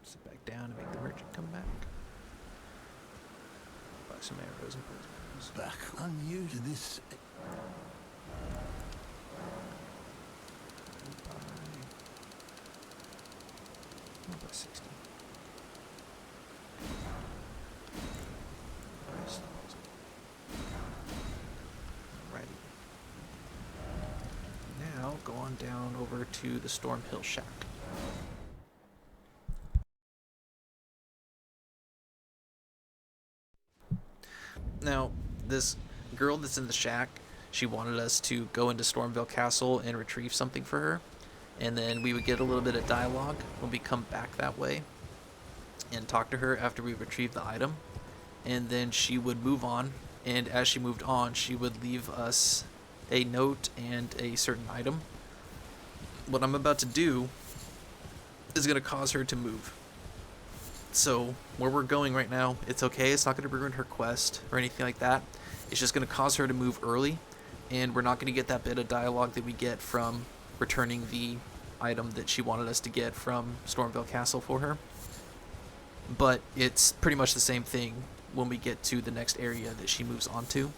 Sit back down and make the merchant come back. Buy some arrows and poison. Back on you to this. By 60. Alrighty. Now go on down over to the Stormveil Shack. Now, this girl that's in the shack, she wanted us to go into Stormveil Castle and retrieve something for her, and then we would get a little bit of dialogue when we come back that way and talk to her after we retrieve the item, and then she would move on, and as she moved on, she would leave us a note and a certain item. What I'm about to do is going to cause her to move. So, where we're going right now, it's okay. It's not going to ruin her quest or anything like that. It's just going to cause her to move early, and we're not going to get that bit of dialogue that we get from returning the item that she wanted us to get from Stormveil Castle for her. But it's pretty much the same thing when we get to the next area that she moves on to.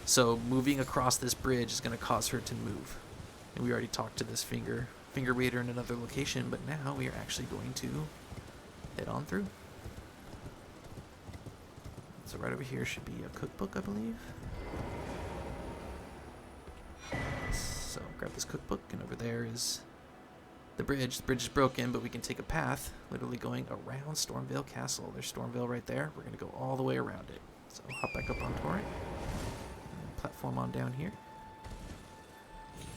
So, moving across this bridge is going to cause her to move. And we already talked to this finger reader in another location, but now we are actually going to head on through. So right over here should be a cookbook, I believe. So grab this cookbook, and over there is the bridge. The bridge is broken, but we can take a path literally going around Stormveil Castle. There's Stormveil right there. We're going to go all the way around it. So hop back up on Torrent. And platform on down here.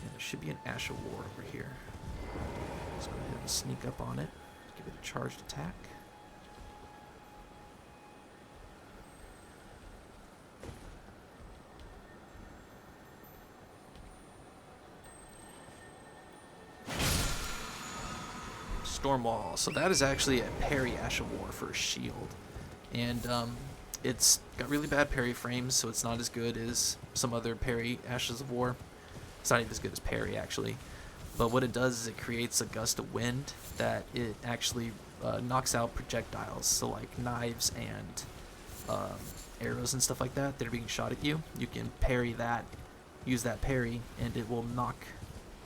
And there should be an Ash of War over here. Let's go ahead and sneak up on it. Give it a charged attack. Stormwall. So that is actually a parry Ash of War for a shield. And it's got really bad parry frames, so it's not as good as some other parry Ashes of War. It's not even as good as parry, actually. But what it does is it creates a gust of wind that it actually knocks out projectiles, so like knives and arrows and stuff like that that are being shot at you, you can parry that, use that parry, and it will knock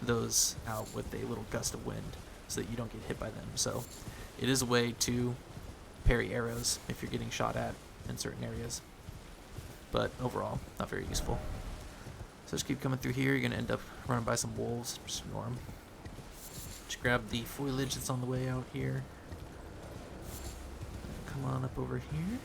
those out with a little gust of wind so that you don't get hit by them. So it is a way to parry arrows if you're getting shot at in certain areas, but overall not very useful. So just keep coming through here. You're going to end up running by some wolves. Just ignore them. Just grab the foliage that's on the way out here. Come on up over here.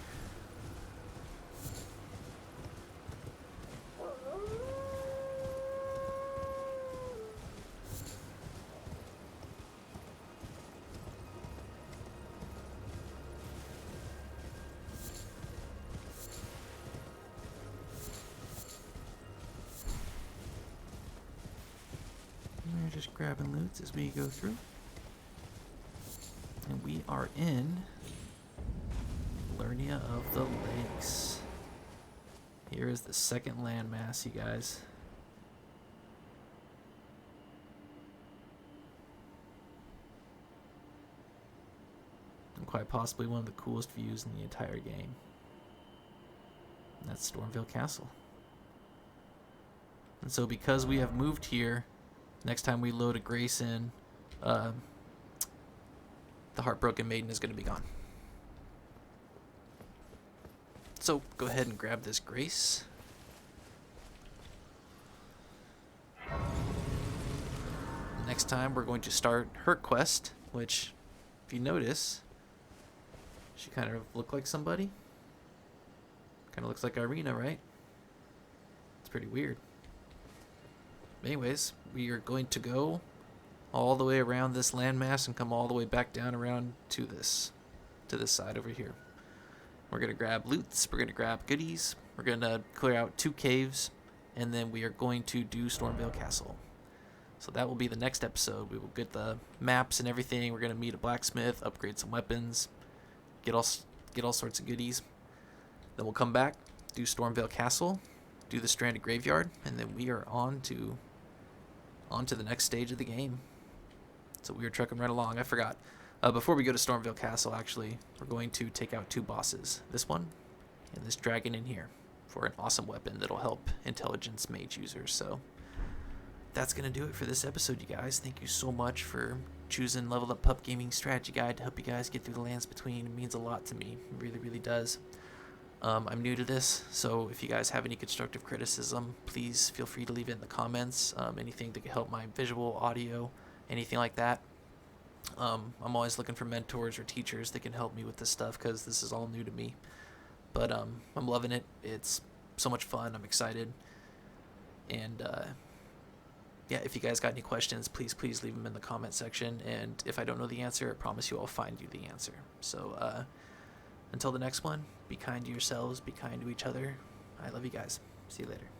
We're just grabbing loots as we go through. And we are in Liurnia of the Lakes. Here is the second landmass, you guys. And quite possibly one of the coolest views in the entire game. And that's Stormveil Castle. And so because we have moved here, next time we load a grace in, the Heartbroken Maiden is going to be gone. So go ahead and grab this grace. Next time we're going to start her quest, which, if you notice, she kind of looked like somebody. Kind of looks like Irina, right? It's pretty weird. Anyways, we are going to go all the way around this landmass and come all the way back down around to this side over here. We're going to grab loots, we're going to grab goodies, we're going to clear out 2 caves, and then we are going to do Stormveil Castle. So that will be the next episode. We will get the maps and everything. We're going to meet a blacksmith, upgrade some weapons, get all sorts of goodies. Then we'll come back, do Stormveil Castle, do the Stranded Graveyard, and then we are on to the next stage of the game. So we are trucking right along. I forgot. Before we go to Stormveil Castle, actually, we're going to take out 2 bosses. This one and this dragon in here for an awesome weapon that'll help intelligence mage users. So that's going to do it for this episode, you guys. Thank you so much for choosing Level Up Pup Gaming Strategy Guide to help you guys get through the lands between. It means a lot to me. It really, really does. I'm new to this, so if you guys have any constructive criticism, please feel free to leave it in the comments. Anything that can help my visual, audio, anything like that. I'm always looking for mentors or teachers that can help me with this stuff because this is all new to me. But I'm loving it. It's so much fun. I'm excited. And yeah, if you guys got any questions, please leave them in the comment section. And if I don't know the answer, I promise you I'll find you the answer. So until the next one, be kind to yourselves, be kind to each other. I love you guys. See you later.